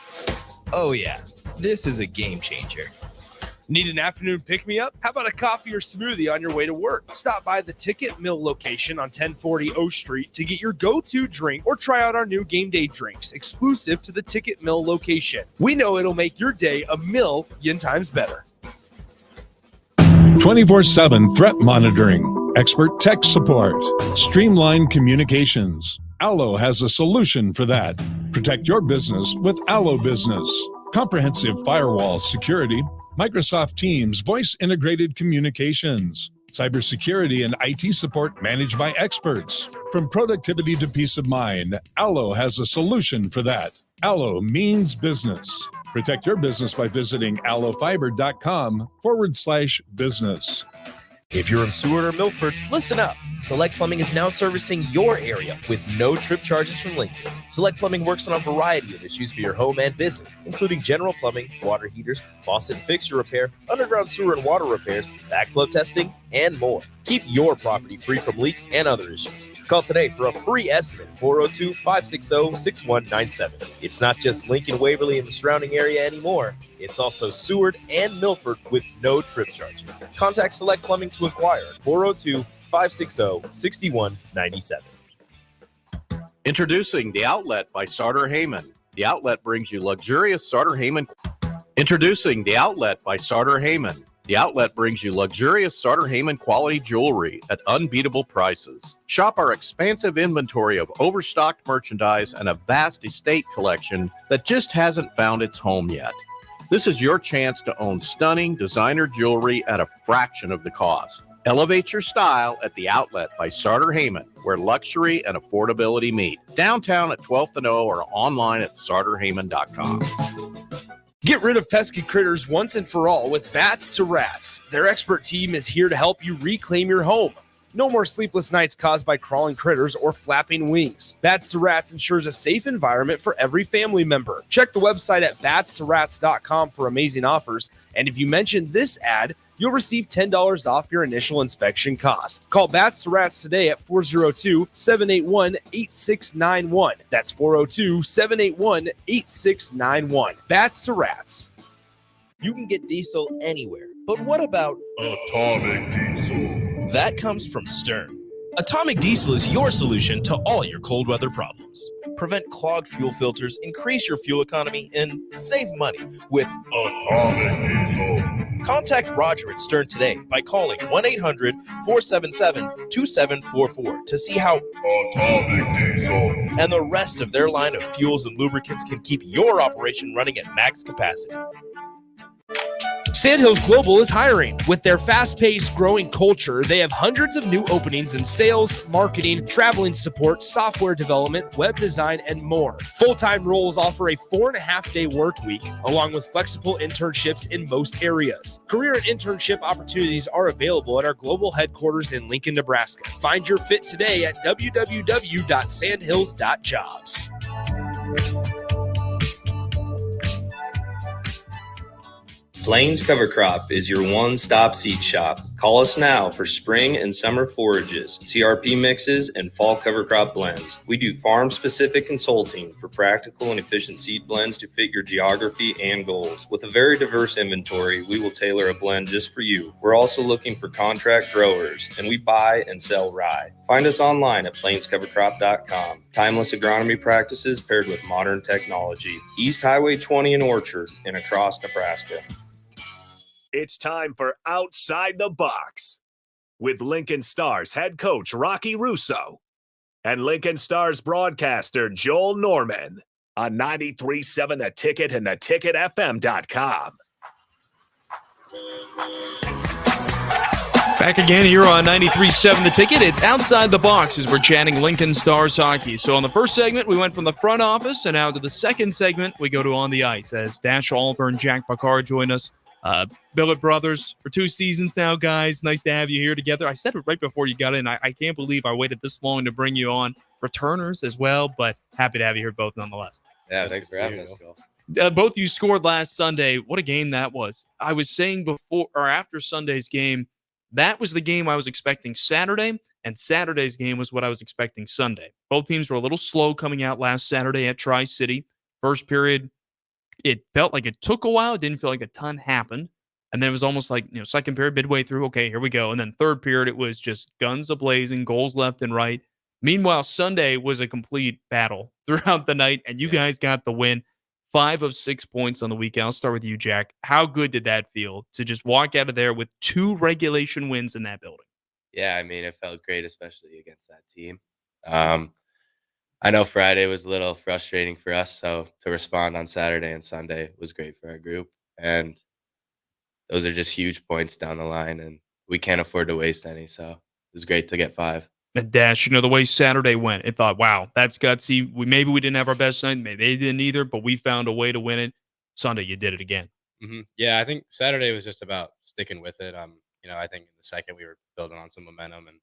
Oh, yeah. This is a game changer. Need an afternoon pick-me-up? How about a coffee or smoothie on your way to work? Stop by the Ticket Mill location on 1040 O Street to get your go-to drink or try out our new game day drinks exclusive to the Ticket Mill location. We know it'll make your day a million times better. 24/7 threat monitoring, expert tech support, streamlined communications. Allo has a solution for that. Protect your business with Allo Business. Comprehensive firewall security, Microsoft Teams voice integrated communications, Cybersecurity and IT support managed by experts. From productivity to peace of mind, Allo has a solution for that. Allo means business. Protect your business by visiting allofiber.com/business. If you're in Seward or Milford, listen up. Select Plumbing is now servicing your area with no trip charges from Lincoln. Select Plumbing works on a variety of issues for your home and business, including general plumbing, water heaters, faucet and fixture repair, underground sewer and water repairs, backflow testing, and more. Keep your property free from leaks and other issues. Call today for a free estimate, 402-560-6197. It's not just Lincoln, Waverly, and the surrounding area anymore. It's also Seward and Milford with no trip charges. Contact Select Plumbing to inquire at 402-560-6197. Introducing The Outlet by Sartor Heyman. The Outlet brings you luxurious Sartor Heyman. Introducing The Outlet by Sartor Heyman. The Outlet brings you luxurious Sartor Heyman quality jewelry at unbeatable prices. Shop our expansive inventory of overstocked merchandise and a vast estate collection that just hasn't found its home yet. This is your chance to own stunning designer jewelry at a fraction of the cost. Elevate your style at The Outlet by Sartor Heyman, where luxury and affordability meet. Downtown at 12th and O or online at sartorheyman.com. Get rid of pesky critters once and for all with Bats to Rats. Their expert team is here to help you reclaim your home. No more sleepless nights caused by crawling critters or flapping wings. Bats to Rats ensures a safe environment for every family member. Check the website at batstorats.com for amazing offers. And if you mention this ad, you'll receive $10 off your initial inspection cost. Call Bats to Rats today at 402-781-8691. That's 402-781-8691. Bats to Rats. You can get diesel anywhere, but what about atomic diesel? That comes from Stern. Atomic Diesel is your solution to all your cold weather problems. Prevent clogged fuel filters, increase your fuel economy, and save money with Atomic Diesel. Contact Roger at Stern today by calling 1-800-477-2744 to see how Atomic Diesel and the rest of their line of fuels and lubricants can keep your operation running at max capacity. Sandhills Global is hiring. With their fast-paced, growing culture, they have hundreds of new openings in sales, marketing, traveling support, software development, web design, and more. Full-time roles offer a 4.5-day work week, along with flexible internships in most areas. Career and internship opportunities are available at our global headquarters in Lincoln, Nebraska. Find your fit today at www.sandhills.jobs. Plains Cover Crop is your one-stop seed shop. Call us now for spring and summer forages, CRP mixes, and fall cover crop blends. We do farm-specific consulting for practical and efficient seed blends to fit your geography and goals. With a very diverse inventory, we will tailor a blend just for you. We're also looking for contract growers, and we buy and sell rye. Find us online at plainscovercrop.com. Timeless agronomy practices paired with modern technology. East Highway 20 in Orchard and across Nebraska. It's time for Outside the Box with Lincoln Stars head coach Rocky Russo and Lincoln Stars broadcaster Joel Norman on 93.7 The Ticket and theticketfm.com. Back again here on 93.7 The Ticket. It's Outside the Box as we're chatting Lincoln Stars hockey. So on the first segment, we went from the front office, and now to the second segment, we go to on the ice as Dash Oliver and Jack Picard join us. Billet Brothers for 2 seasons now, guys. Nice to have you here together. I said it right before you got in. I can't believe I waited this long to bring you on. Returners as well, but happy to have you here both nonetheless. Yeah, thanks for having us, Bill. Both you scored last Sunday. What a game that was. I was saying before or after Sunday's game, that was the game I was expecting Saturday, and Saturday's game was what I was expecting Sunday. Both teams were a little slow coming out last Saturday at Tri-City. First period, it felt like it took a while. It didn't feel like a ton happened. And then it was almost like, second period, midway through, okay, here we go. And then third period, it was just guns a-blazing, goals left and right. Meanwhile, Sunday was a complete battle throughout the night, and you guys got the win. 5 of 6 points on the weekend. I'll start with you, Jack. How good did that feel to just walk out of there with 2 regulation wins in that building? Yeah, I mean, it felt great, especially against that team. I know Friday was a little frustrating for us, so to respond on Saturday and Sunday was great for our group. And those are just huge points down the line. And we can't afford to waste any. So it was great to get 5. And Dash, the way Saturday went, it thought, wow, that's gutsy. Maybe we didn't have our best night. Maybe they didn't either, but we found a way to win it. Sunday, you did it again. Yeah, I think Saturday was just about sticking with it. I think in the second we were building on some momentum, and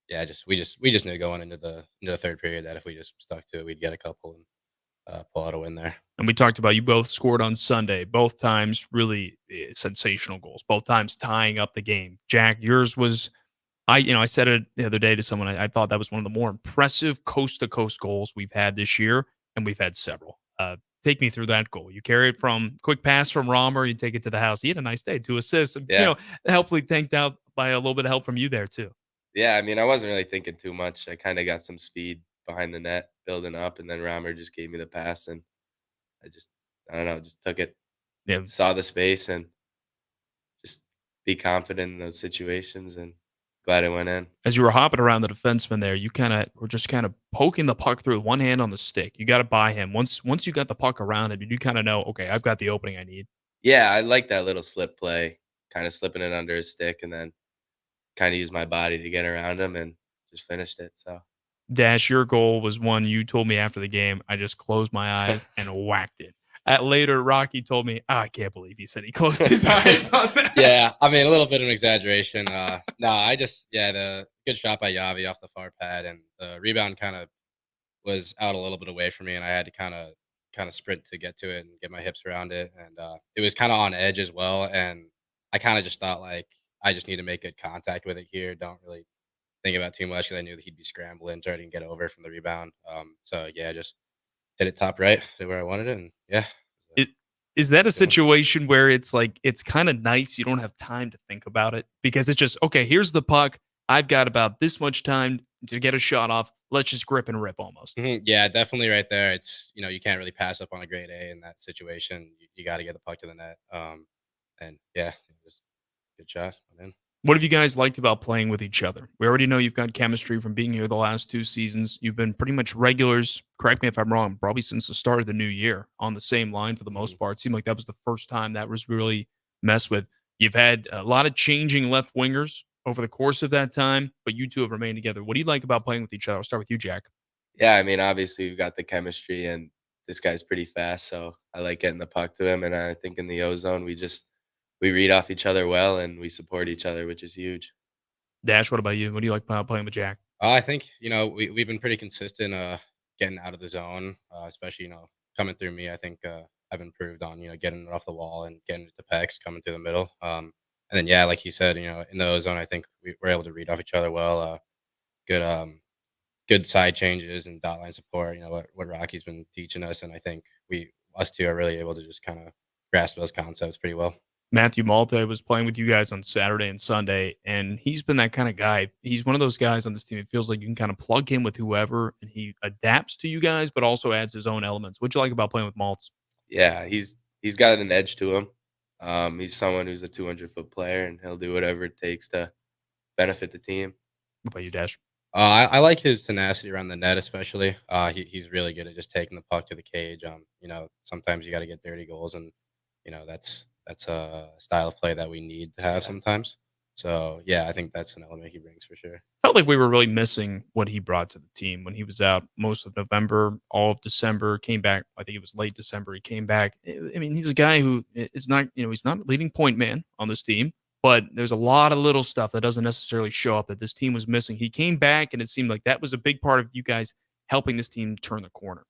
yeah, we just knew going into the third period that if we just stuck to it, we'd get a couple and pull out a win there. And we talked about you both scored on Sunday, both times really sensational goals, both times tying up the game. Jack, yours was, I said it the other day to someone, I thought that was one of the more impressive coast-to-coast goals we've had this year, and we've had several. Take me through that goal. You carry it from quick pass from Romer, you take it to the house. He had a nice day, 2 assists. And, Yeah. Hopefully tanked out by a little bit of help from you there too. Yeah, I mean, I wasn't really thinking too much. I kind of got some speed behind the net building up, and then Romer just gave me the pass, and I don't know, just took it, Yeah. saw the space, and just be confident in those situations, and glad it went in. As you were hopping around the defenseman there, you were just poking the puck through with one hand on the stick. You got to buy him. Once you got the puck around him, you kind of know, okay, I've got the opening I need. Yeah, I like that little slip play, kind of slipping it under his stick, and then kind of use my body to get around him and just finished it. So Dash, your goal was one you told me after the game. I just closed my eyes and whacked it. Later, Rocky told me, I can't believe he said he closed his eyes on that. Yeah, I mean, a little bit of an exaggeration. The good shot by Yavi off the far pad, and the rebound kind of was out a little bit away from me, and I had to kind of sprint to get to it and get my hips around it, and it was kind of on edge as well, and I kind of just thought like I just need to make good contact with it here. Don't really think about too much because I knew that he'd be scrambling, trying to get over from the rebound. Just hit it top right where I wanted it, and yeah. Is that a situation where it's like it's kind of nice you don't have time to think about it because it's just, okay, here's the puck. I've got about this much time to get a shot off. Let's just grip and rip almost. Yeah, definitely right there. It's, you can't really pass up on a grade A in that situation. You got to get the puck to the net. And yeah, just good shot. What have you guys liked about playing with each other? We already know you've got chemistry from being here the last 2 seasons. You've been pretty much regulars, correct me if I'm wrong, probably since the start of the new year on the same line for the most part. It seemed like that was the first time that was really messed with. You've had a lot of changing left wingers over the course of that time, but you two have remained together. What do you like about playing with each other? I'll start with you, Jack. Yeah, I mean, obviously we've got the chemistry, and this guy's pretty fast, so I like getting the puck to him. And I think in the O zone, we read off each other well, and we support each other, which is huge. Dash, what about you? What do you like about playing with Jack? I think, we've been pretty consistent getting out of the zone, especially, coming through me. I think I've improved on, getting it off the wall and getting it to Pex, coming through the middle. And then, yeah, like you said, in the O zone, I think we're able to read off each other well. Good side changes and dot line support, what Rocky's been teaching us. And I think us two are really able to just kind of grasp those concepts pretty well. Matthew Malta was playing with you guys on Saturday and Sunday, and he's been that kind of guy. He's one of those guys on this team. It feels like you can kind of plug him with whoever, and he adapts to you guys, but also adds his own elements. What'd you like about playing with Maltz? Yeah, he's got an edge to him. He's someone who's a 200-foot player, and he'll do whatever it takes to benefit the team. What about you, Dash? I like his tenacity around the net, especially. He's really good at just taking the puck to the cage. Sometimes you got to get dirty goals, and that's a style of play that we need to have sometimes. So yeah, I think that's an element he brings for sure. Felt like we were really missing what he brought to the team when he was out most of November, all of December, came back. I think it was late December. He came back. I mean, he's a guy who is not, he's not a leading point man on this team, but there's a lot of little stuff that doesn't necessarily show up that this team was missing. He came back, and it seemed like that was a big part of you guys helping this team turn the corner.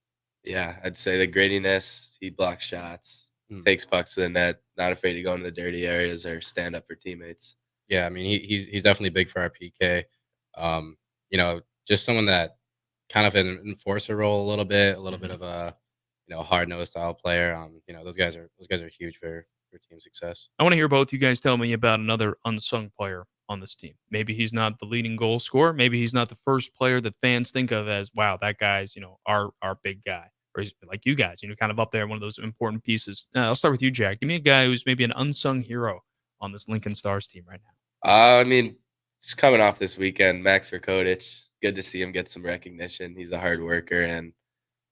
Yeah, I'd say the grittiness. He blocks shots, takes pucks to the net, not afraid to go into the dirty areas or stand up for teammates. Yeah, I mean, he's definitely big for our PK. Just someone that kind of an enforcer role a little bit of a hard-nosed style player. Those guys are huge for team success. I want to hear both you guys tell me about another unsung player on this team. Maybe he's not the leading goal scorer. Maybe he's not the first player that fans think of as, wow, that guy's our big guy. Or he's like you guys, kind of up there, one of those important pieces. I'll start with you, Jack. Give me a guy who's maybe an unsung hero on this Lincoln Stars team right now. I mean, just coming off this weekend, Max Verkodich. Good to see him get some recognition. He's a hard worker, and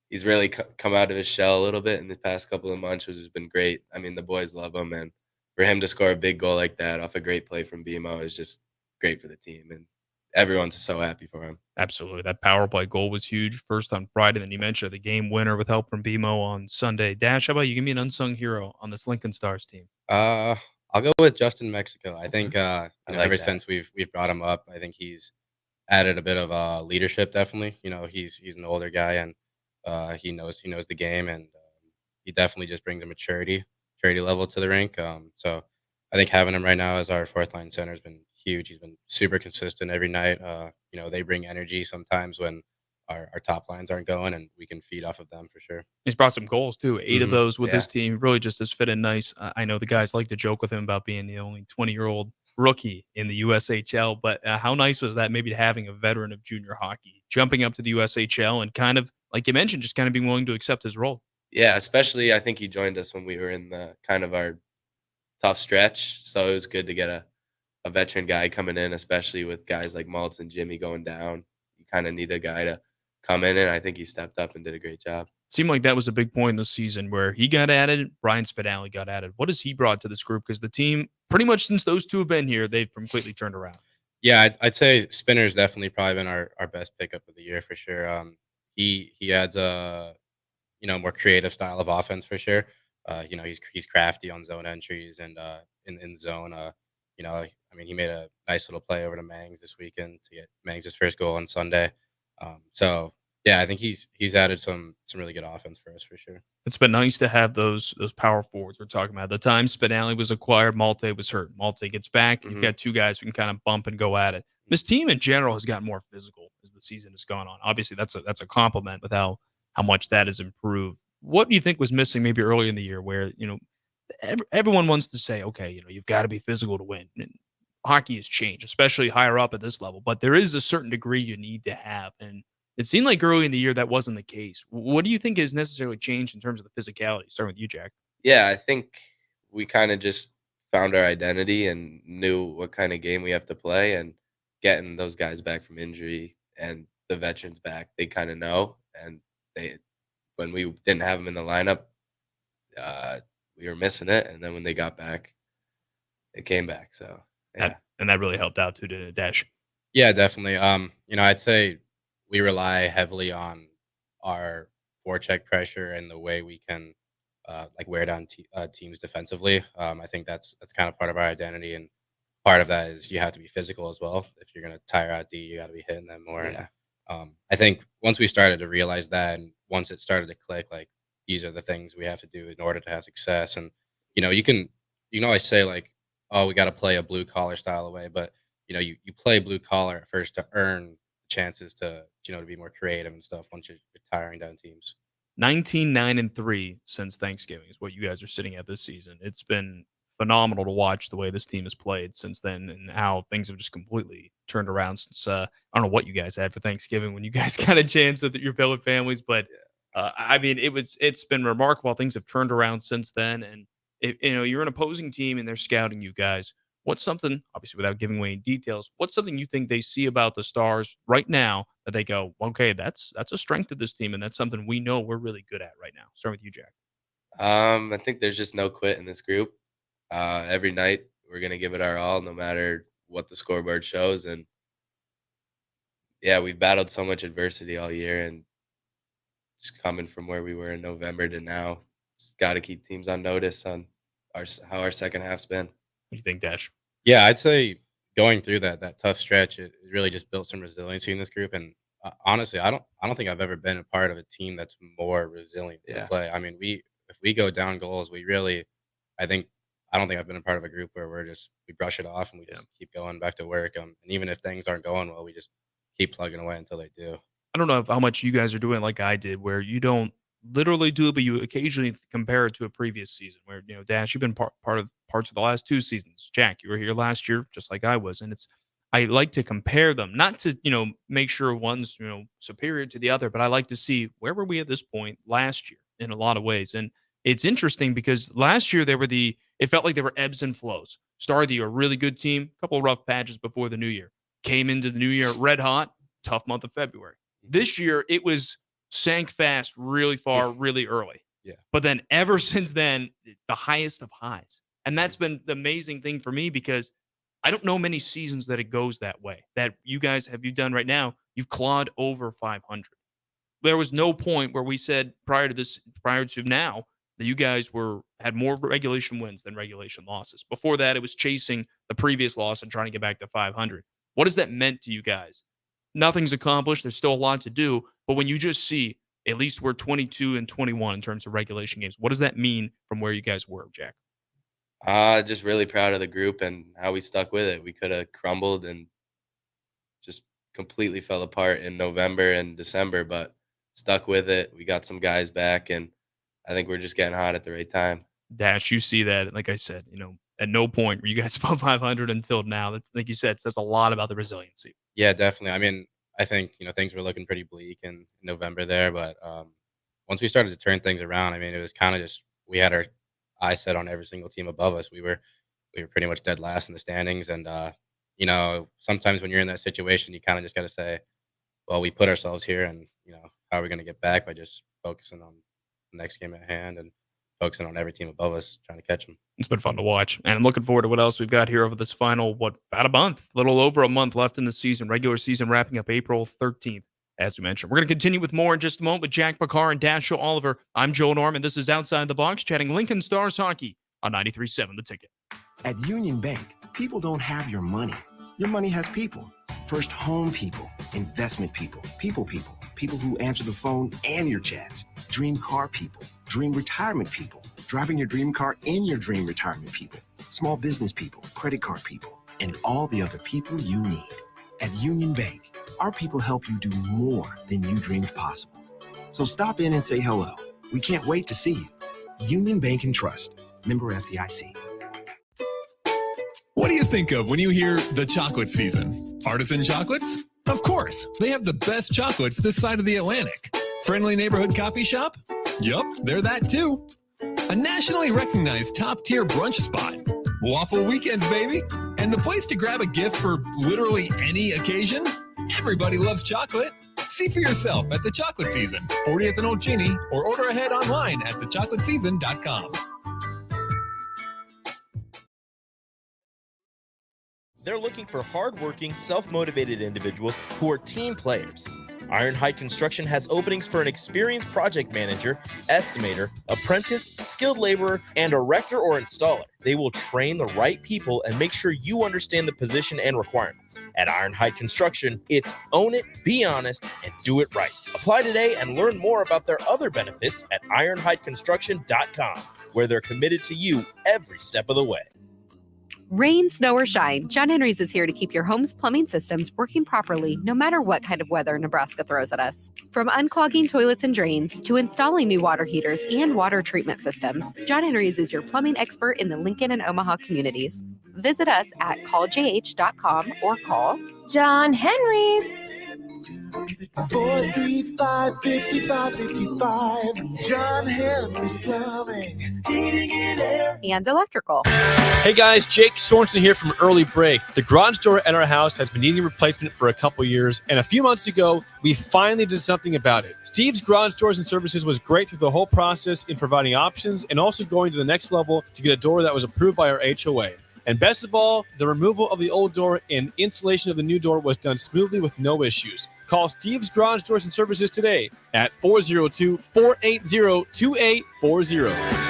he's really come out of his shell a little bit in the past couple of months, which has been great. I mean, the boys love him, and for him to score a big goal like that off a great play from BMO is just great for the team, and everyone's so happy for him. Absolutely. That power play goal was huge. First on Friday, then you mentioned the game winner with help from BMO on Sunday. Dash, how about you give me an unsung hero on this Lincoln Stars team? I'll go with Justin Mexico. I think I like ever that. since we've brought him up, I think he's added a bit of leadership. Definitely, he's an older guy and he knows the game, and he definitely just brings a maturity level to the rink. So I think having him right now as our fourth line center has been huge. He's been super consistent every night. They bring energy sometimes when our top lines aren't going, and we can feed off of them for sure. He's brought some goals too. 8 of those with Yeah. his team. Really just has fit in nice. I know the guys like to joke with him about being the only 20-year-old rookie in the USHL, but how nice was that maybe having a veteran of junior hockey jumping up to the USHL and kind of, like you mentioned, just kind of being willing to accept his role? Yeah, especially I think he joined us when we were in the kind of our tough stretch. So it was good to get a veteran guy coming in, especially with guys like Maltz and Jimmy going down. You kind of need a guy to come in, and I think he stepped up and did a great job. Seemed like that was a big point in the season where he got added, Brian Spinelli got added. What has he brought to this group? Because the team, pretty much since those two have been here, they've completely turned around. Yeah, I'd say Spinner's definitely probably been our best pickup of the year for sure. He adds a more creative style of offense for sure. He's crafty on zone entries and in zone. He made a nice little play over to Mangs this weekend to get Mangs' first goal on Sunday. So yeah, I think he's added some really good offense for us for sure. It's been nice to have those power forwards we're talking about. The time Spinelli was acquired, Malte was hurt. Malte gets back. You've got two guys who can kind of bump and go at it. This team in general has gotten more physical as the season has gone on. Obviously, that's a compliment with how much that has improved. What do you think was missing maybe early in the year where, everyone wants to say, okay, you've got to be physical to win. And hockey has changed, especially higher up at this level, but there is a certain degree you need to have. And it seemed like early in the year that wasn't the case. What do you think has necessarily changed in terms of the physicality? Starting with you, Jack. Yeah, I think we kind of just found our identity and knew what kind of game we have to play, and getting those guys back from injury and the veterans back, they kind of know. And when we didn't have them in the lineup, we were missing it. And then when they got back, it came back. So yeah. And that really helped out too, didn't it, Dash? Yeah, definitely. I'd say we rely heavily on our forecheck pressure and the way we can wear down teams defensively. I think that's kind of part of our identity, and part of that is you have to be physical as well. If you're going to tire out D, you got to be hitting them more. Yeah. And, I think once we started to realize that, and once it started to click, like these are the things we have to do in order to have success. And you can always say like, oh, we got to play a blue collar style away, but you play blue collar at first to earn chances to to be more creative and stuff once you're tiring down teams. 19-9-3 since Thanksgiving is what you guys are sitting at this season. It's been phenomenal to watch the way this team has played since then, and how things have just completely turned around since I don't know what you guys had for Thanksgiving when you guys got a chance at your billet families, but it's been remarkable how things have turned around since then. And you're an opposing team and they're scouting you guys. What's something, obviously without giving away any details, what's something you think they see about the Stars right now that they go, okay, that's a strength of this team, and that's something we know we're really good at right now? Starting with you, Jack. I think there's just no quit in this group. Every night we're gonna give it our all, no matter what the scoreboard shows. And yeah, we've battled so much adversity all year, and just coming from where we were in November to now, it's got to keep teams on notice on how our second half's been. What do you think, Dash? Yeah, I'd say going through that tough stretch, it really just built some resiliency in this group. And honestly, I don't think I've ever been a part of a team that's more resilient to play. I mean, if we go down goals, I don't think I've been a part of a group where we brush it off and we just keep going back to work. And even if things aren't going well, we just keep plugging away until they do. I don't know how much you guys are doing like I did, where you don't literally do it, but you occasionally compare it to a previous season where, Dash, you've been part of parts of the last two seasons. Jack, you were here last year, just like I was. And I like to compare them, not to, make sure one's, superior to the other, but I like to see where were we at this point last year in a lot of ways. And it's interesting because last year it felt like there were ebbs and flows. Started the year, a really good team, a couple of rough patches before the new year. Came into the new year red hot, tough month of February. This year, it was sank fast really far, really early. Yeah. But then ever since then, the highest of highs. And that's been the amazing thing for me because I don't know many seasons that it goes that way. That you guys have done right now. You've clawed over 500. There was no point where we said prior to now, that you guys had more regulation wins than regulation losses. Before that, it was chasing the previous loss and trying to get back to 500. What has that meant to you guys? Nothing's accomplished. There's still a lot to do. But when you just see, at least we're 22-21 in terms of regulation games, what does that mean from where you guys were, Jack? Just really proud of the group and how we stuck with it. We could have crumbled and just completely fell apart in November and December, but stuck with it. We got some guys back, and I think we're just getting hot at the right time. Dash, you see that, like I said, at no point were you guys above 500 until now. That, like you said, says a lot about the resiliency. Yeah, definitely. I mean, I think, things were looking pretty bleak in November there, but once we started to turn things around, I mean, it was kind of just, we had our eyes set on every single team above us. We were pretty much dead last in the standings. And, sometimes when you're in that situation, you kind of just got to say, well, we put ourselves here, and, how are we going to get back by just focusing on the next game at hand and focusing on every team above us, trying to catch them. It's been fun to watch. And I'm looking forward to what else we've got here over this final, about a month, a little over a month left in the season. Regular season wrapping up April 13th, as we mentioned. We're going to continue with more in just a moment with Jack Bakar and Dashiell Oliver. I'm Joel Norman. This is Outside the Box, chatting Lincoln Stars hockey on 93.7 The Ticket. At Union Bank, people don't have your money. Your money has people. First home people, investment people, people who answer the phone and your chats, dream car people, dream retirement people, driving your dream car in your dream retirement people, small business people, credit card people, and all the other people you need. At Union Bank, our people help you do more than you dreamed possible. So stop in and say hello. We can't wait to see you. Union Bank and Trust. Member FDIC. What do you think of when you hear the chocolate season? Artisan chocolates? Of course, they have the best chocolates this side of the Atlantic. Friendly neighborhood coffee shop? Yup, they're that too. A nationally recognized top-tier brunch spot. Waffle weekends, baby. And the place to grab a gift for literally any occasion? Everybody loves chocolate. See for yourself at the Chocolate Season, 40th and Old Cheney, or order ahead online at thechocolateseason.com. They're looking for hardworking, self-motivated individuals who are team players. Iron Height Construction has openings for an experienced project manager, estimator, apprentice, skilled laborer, and erector or installer. They will train the right people and make sure you understand the position and requirements. At Iron Height Construction, it's own it, be honest, and do it right. Apply today and learn more about their other benefits at ironheightconstruction.com, where they're committed to you every step of the way. Rain, snow, or shine, John Henry's is here to keep your home's plumbing systems working properly no matter what kind of weather Nebraska throws at us. From unclogging toilets and drains to installing new water heaters and water treatment systems, John Henry's is your plumbing expert in the Lincoln and Omaha communities. Visit us at calljh.com or call John Henry's. 435-5555. John Henry's Plumbing, Heating and Air, and Electrical. Hey guys, Jake Sorensen here from Early Break. The garage door at our house has been needing replacement for a couple years, and a few months ago, we finally did something about it. Steve's Garage Doors and Services was great through the whole process in providing options and also going to the next level to get a door that was approved by our HOA. And best of all, the removal of the old door and installation of the new door was done smoothly with no issues. Call Steve's Garage Doors and Services today at 402-480-2840.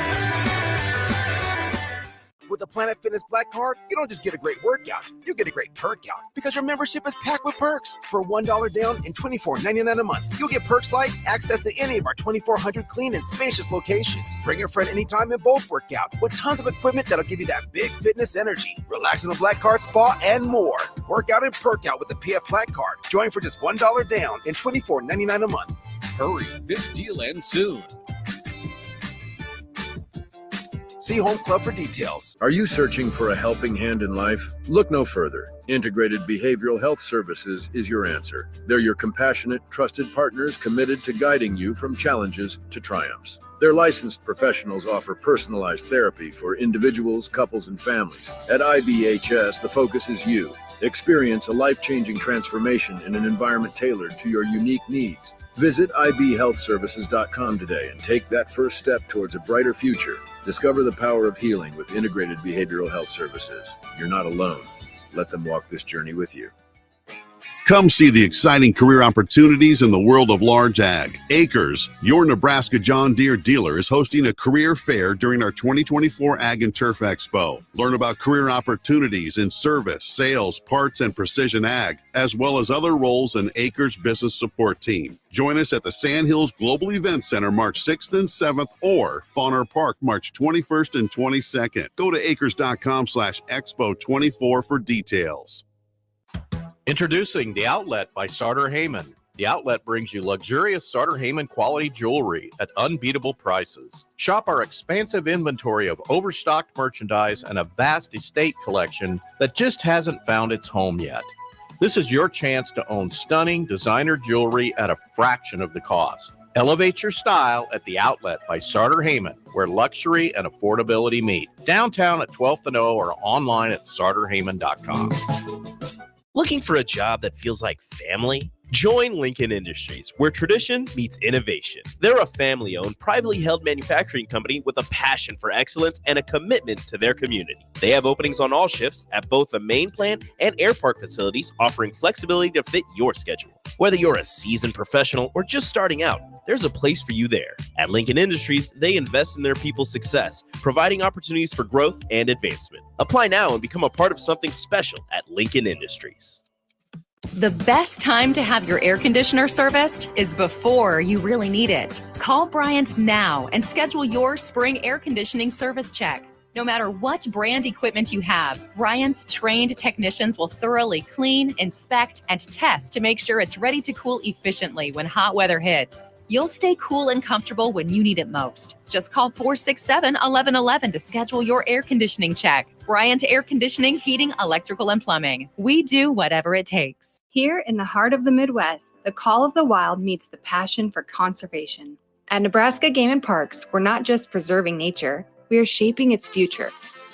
With the Planet Fitness Black Card, you don't just get a great workout, you get a great perk out because your membership is packed with perks. For $1 down and $24.99 a month, you'll get perks like access to any of our 2,400 clean and spacious locations. Bring your friend anytime and both work out with tons of equipment that'll give you that big fitness energy. Relax in the Black Card spa and more. Work out and perk out with the PF Black Card. Join for just $1 down and $24.99 a month. Hurry. This deal ends soon. See Home Club for details. Are you searching for a helping hand in life? Look no further. Integrated Behavioral Health Services is your answer. They're your compassionate, trusted partners committed to guiding you from challenges to triumphs. Their licensed professionals offer personalized therapy for individuals, couples, and families. At IBHS, the focus is you. Experience a life-changing transformation in an environment tailored to your unique needs. Visit ibhealthservices.com today and take that first step towards a brighter future. Discover the power of healing with Integrated Behavioral Health Services. You're not alone. Let them walk this journey with you. Come see the exciting career opportunities in the world of large ag. Acres, your Nebraska John Deere dealer, is hosting a career fair during our 2024 Ag and Turf Expo. Learn about career opportunities in service, sales, parts, and precision ag, as well as other roles in Acres business support team. Join us at the Sand Hills Global Event Center March 6th and 7th or Fauner Park March 21st and 22nd. Go to acres.com/expo24 for details. Introducing The Outlet by Sartor Heyman. The Outlet brings you luxurious Sartor Heyman quality jewelry at unbeatable prices. Shop our expansive inventory of overstocked merchandise and a vast estate collection that just hasn't found its home yet. This is your chance to own stunning designer jewelry at a fraction of the cost. Elevate your style at The Outlet by Sartor Heyman, where luxury and affordability meet. Downtown at 12th and O or online at sartorheyman.com. Looking for a job that feels like family? Join Lincoln Industries, where tradition meets innovation. They're a family-owned, privately held manufacturing company with a passion for excellence and a commitment to their community. They have openings on all shifts at both the main plant and air park facilities, offering flexibility to fit your schedule. Whether you're a seasoned professional or just starting out, there's a place for you there. At Lincoln Industries, they invest in their people's success, providing opportunities for growth and advancement. Apply now and become a part of something special at Lincoln Industries. The best time to have your air conditioner serviced is before you really need it. Call Bryant now and schedule your spring air conditioning service check. No matter what brand equipment you have, Bryant's trained technicians will thoroughly clean, inspect, and test to make sure it's ready to cool efficiently when hot weather hits. You'll stay cool and comfortable when you need it most. Just call 467-1111 to schedule your air conditioning check. Bryant Air Conditioning, Heating, Electrical, and Plumbing. We do whatever it takes. Here in the heart of the Midwest, the call of the wild meets the passion for conservation. At Nebraska Game and Parks, we're not just preserving nature, we are shaping its future.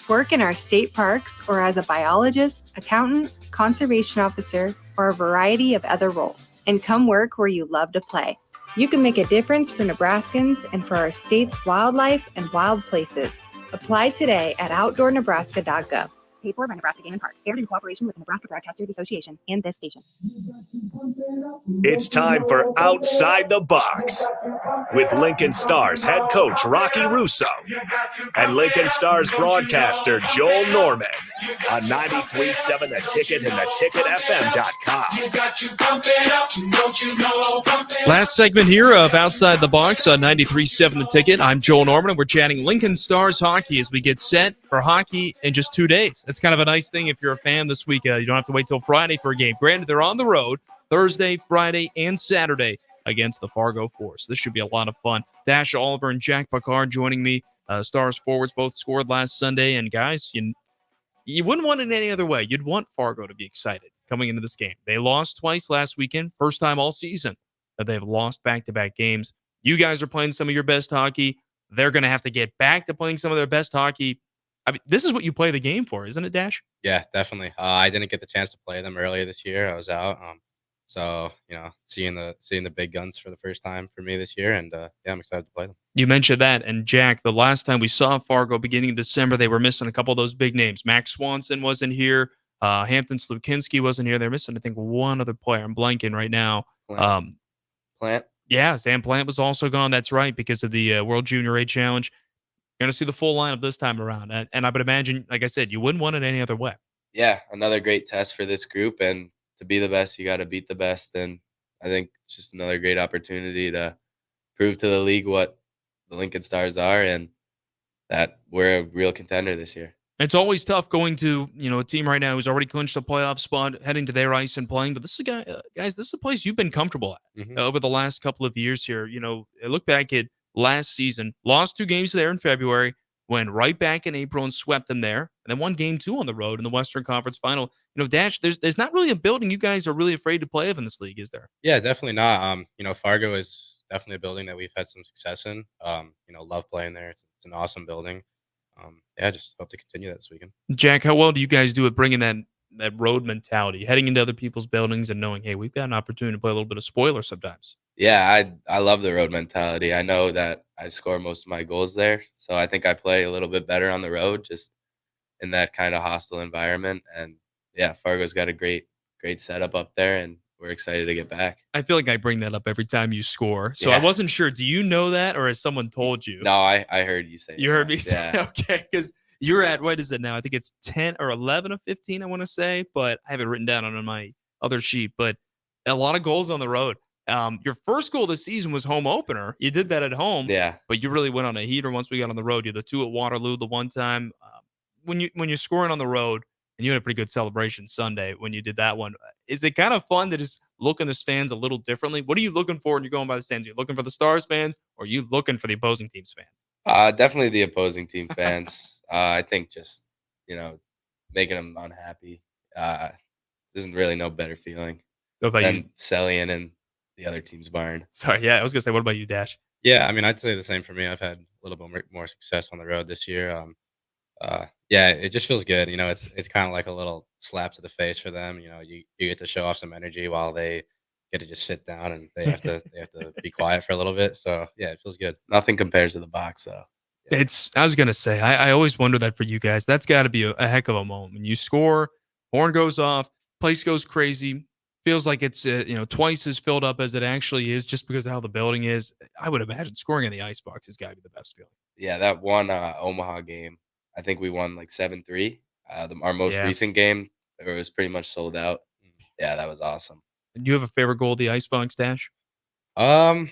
Work in our state parks or as a biologist, accountant, conservation officer, or a variety of other roles. And come work where you love to play. You can make a difference for Nebraskans and for our state's wildlife and wild places. Apply today at outdoornebraska.gov. Paid for by Nebraska Game and Park. Aired in cooperation with the Nebraska Broadcasters Association and this station. It's time for Outside the Box with Lincoln Stars head coach Rocky Russo and Lincoln Stars broadcaster Joel Norman on 93.7 The Ticket and theticketfm.com. Last segment here of Outside the Box on 93.7 The Ticket. I'm Joel Norman, and we're chatting Lincoln Stars hockey as we get set for hockey in just 2 days. That's kind of a nice thing if you're a fan this week. You don't have to wait till Friday for a game. Granted, they're on the road Thursday, Friday, and Saturday against the Fargo Force. This should be a lot of fun. Dash Oliver and Jack Picard joining me. Stars forwards both scored last Sunday. And guys, you wouldn't want it any other way. You'd want Fargo to be excited coming into this game. They lost twice last weekend, first time all season that they've lost back-to-back games. You guys are playing some of your best hockey. They're going to have to get back to playing some of their best hockey. I mean, this is what you play the game for, isn't it, Dash? Yeah, definitely. I didn't get the chance to play them earlier this year. I was out. So, seeing the big guns for the first time for me this year, and yeah, I'm excited to play them. You mentioned that, and Jack, the last time we saw Fargo beginning of December, they were missing a couple of those big names. Max Swanson wasn't here. Hampton Slukinski wasn't here. They're missing, I think, one other player. I'm blanking right now. Plant? Yeah, Sam Plant was also gone. That's right, because of the World Junior A Challenge. You're going to see the full lineup this time around. And I would imagine, like I said, you wouldn't want it any other way. Yeah, another great test for this group. And to be the best, you got to beat the best. And I think it's just another great opportunity to prove to the league what the Lincoln Stars are and that we're a real contender this year. It's always tough going to, a team right now who's already clinched a playoff spot, heading to their ice and playing. But this is guys, this is a place you've been comfortable at over the last couple of years here. Look back at last season, lost 2 games there in February, went right back in April and swept them there, and then won game 2 on the road in the Western Conference Final. Dash, there's not really a building you guys are really afraid to play of in this league, is there? Yeah, definitely not. Fargo is definitely a building that we've had some success in. Love playing there. It's an awesome building. Just hope to continue that this weekend. Jack, how well do you guys do at bringing that road mentality, heading into other people's buildings and knowing, hey, we've got an opportunity to play a little bit of spoiler sometimes? Yeah, I love the road mentality. I know that I score most of my goals there, so I think I play a little bit better on the road, just in that kind of hostile environment. And yeah, Fargo's got a great setup up there, and we're excited to get back. I feel like I bring that up every time you score. So I Yeah. wasn't sure. Do you know that, or has someone told you? No, I heard you say You it heard me once. say, Yeah. okay, because you're at, what is it now? I think it's 10 or 11 of 15, I want to say, but I have it written down on my other sheet. But a lot of goals on the road. Your first goal this season was home opener. You did that at home, Yeah. but you really went on a heater once we got on the road. You had the 2 at Waterloo the one time. When you're scoring on the road, and you had a pretty good celebration Sunday when you did that one. Is it kind of fun to just look in the stands a little differently? What are you looking for when you're going by the stands? Are you looking for the Stars fans, or are you looking for the opposing team's fans? Definitely the opposing team fans. I think just, making them unhappy. There's really no better feeling What about than you? selling in the other team's barn. Sorry, yeah, I was gonna say, what about you, Dash? Yeah, I mean, I'd say the same for me. I've had a little bit more success on the road this year. Yeah, it just feels good. It's kind of like a little slap to the face for them. You get to show off some energy while they get to just sit down and they have to be quiet for a little bit. So yeah, it feels good. Nothing compares to the box though. I was gonna say, I always wonder that for you guys. That's got to be a heck of a moment when you score, horn goes off, place goes crazy. Feels like it's twice as filled up as it actually is, just because of how the building is. I would imagine scoring in the icebox has got to be the best feeling. Yeah, that one Omaha game, I think we won like 7-3. Our most Yeah. recent game, it was pretty much sold out. Yeah, that was awesome. Do you have a favorite goal of the icebox, Dash? I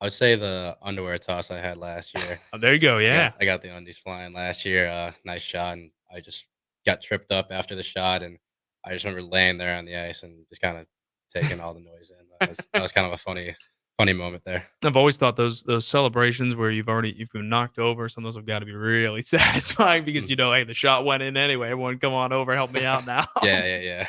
would say the underwear toss I had last year. Oh, there you go. Yeah. I got the undies flying last year. Nice shot, and I just got tripped up after the shot, and I just remember laying there on the ice and just kind of taking all the noise in. That was kind of a funny moment there. I've always thought those celebrations where you've been knocked over, some of those have got to be really satisfying because hey, the shot went in anyway. Everyone, come on over, help me out now. Yeah.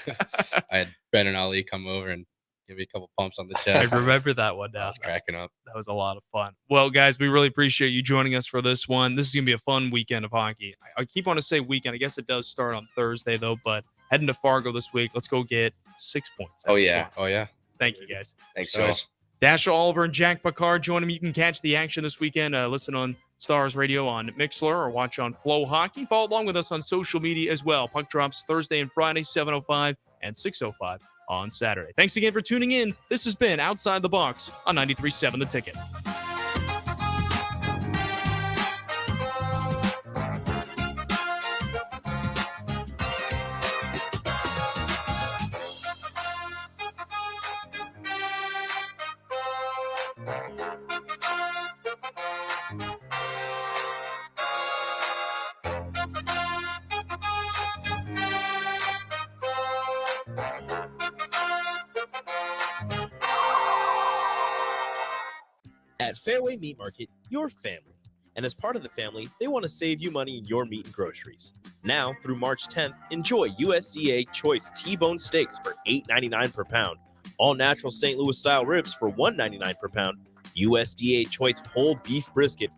I had Brendan Ali come over and give me a couple pumps on the chest. I remember that one now. I was cracking up. That was a lot of fun. Well, guys, we really appreciate you joining us for this one. This is going to be a fun weekend of hockey. I keep wanting to say weekend. I guess it does start on Thursday, though, but heading to Fargo this week. Let's go get 6 points. Oh, yeah. Oh, yeah. Thank you, guys. Thanks, So- George. Dasha Oliver and Jack Picard join them. You can catch the action this weekend. Listen on Stars Radio on Mixlr or watch on Flow Hockey. Follow along with us on social media as well. Puck drops Thursday and Friday, 7:05 and 6:05 on Saturday. Thanks again for tuning in. This has been Outside the Box on 93.7 The Ticket. At Fairway Meat Market, your family. And as part of the family, they want to save you money in your meat and groceries. Now, through March 10th, enjoy USDA Choice T-bone steaks for $8.99 per pound, all natural St. Louis style ribs for $1.99 per pound, USDA Choice whole beef brisket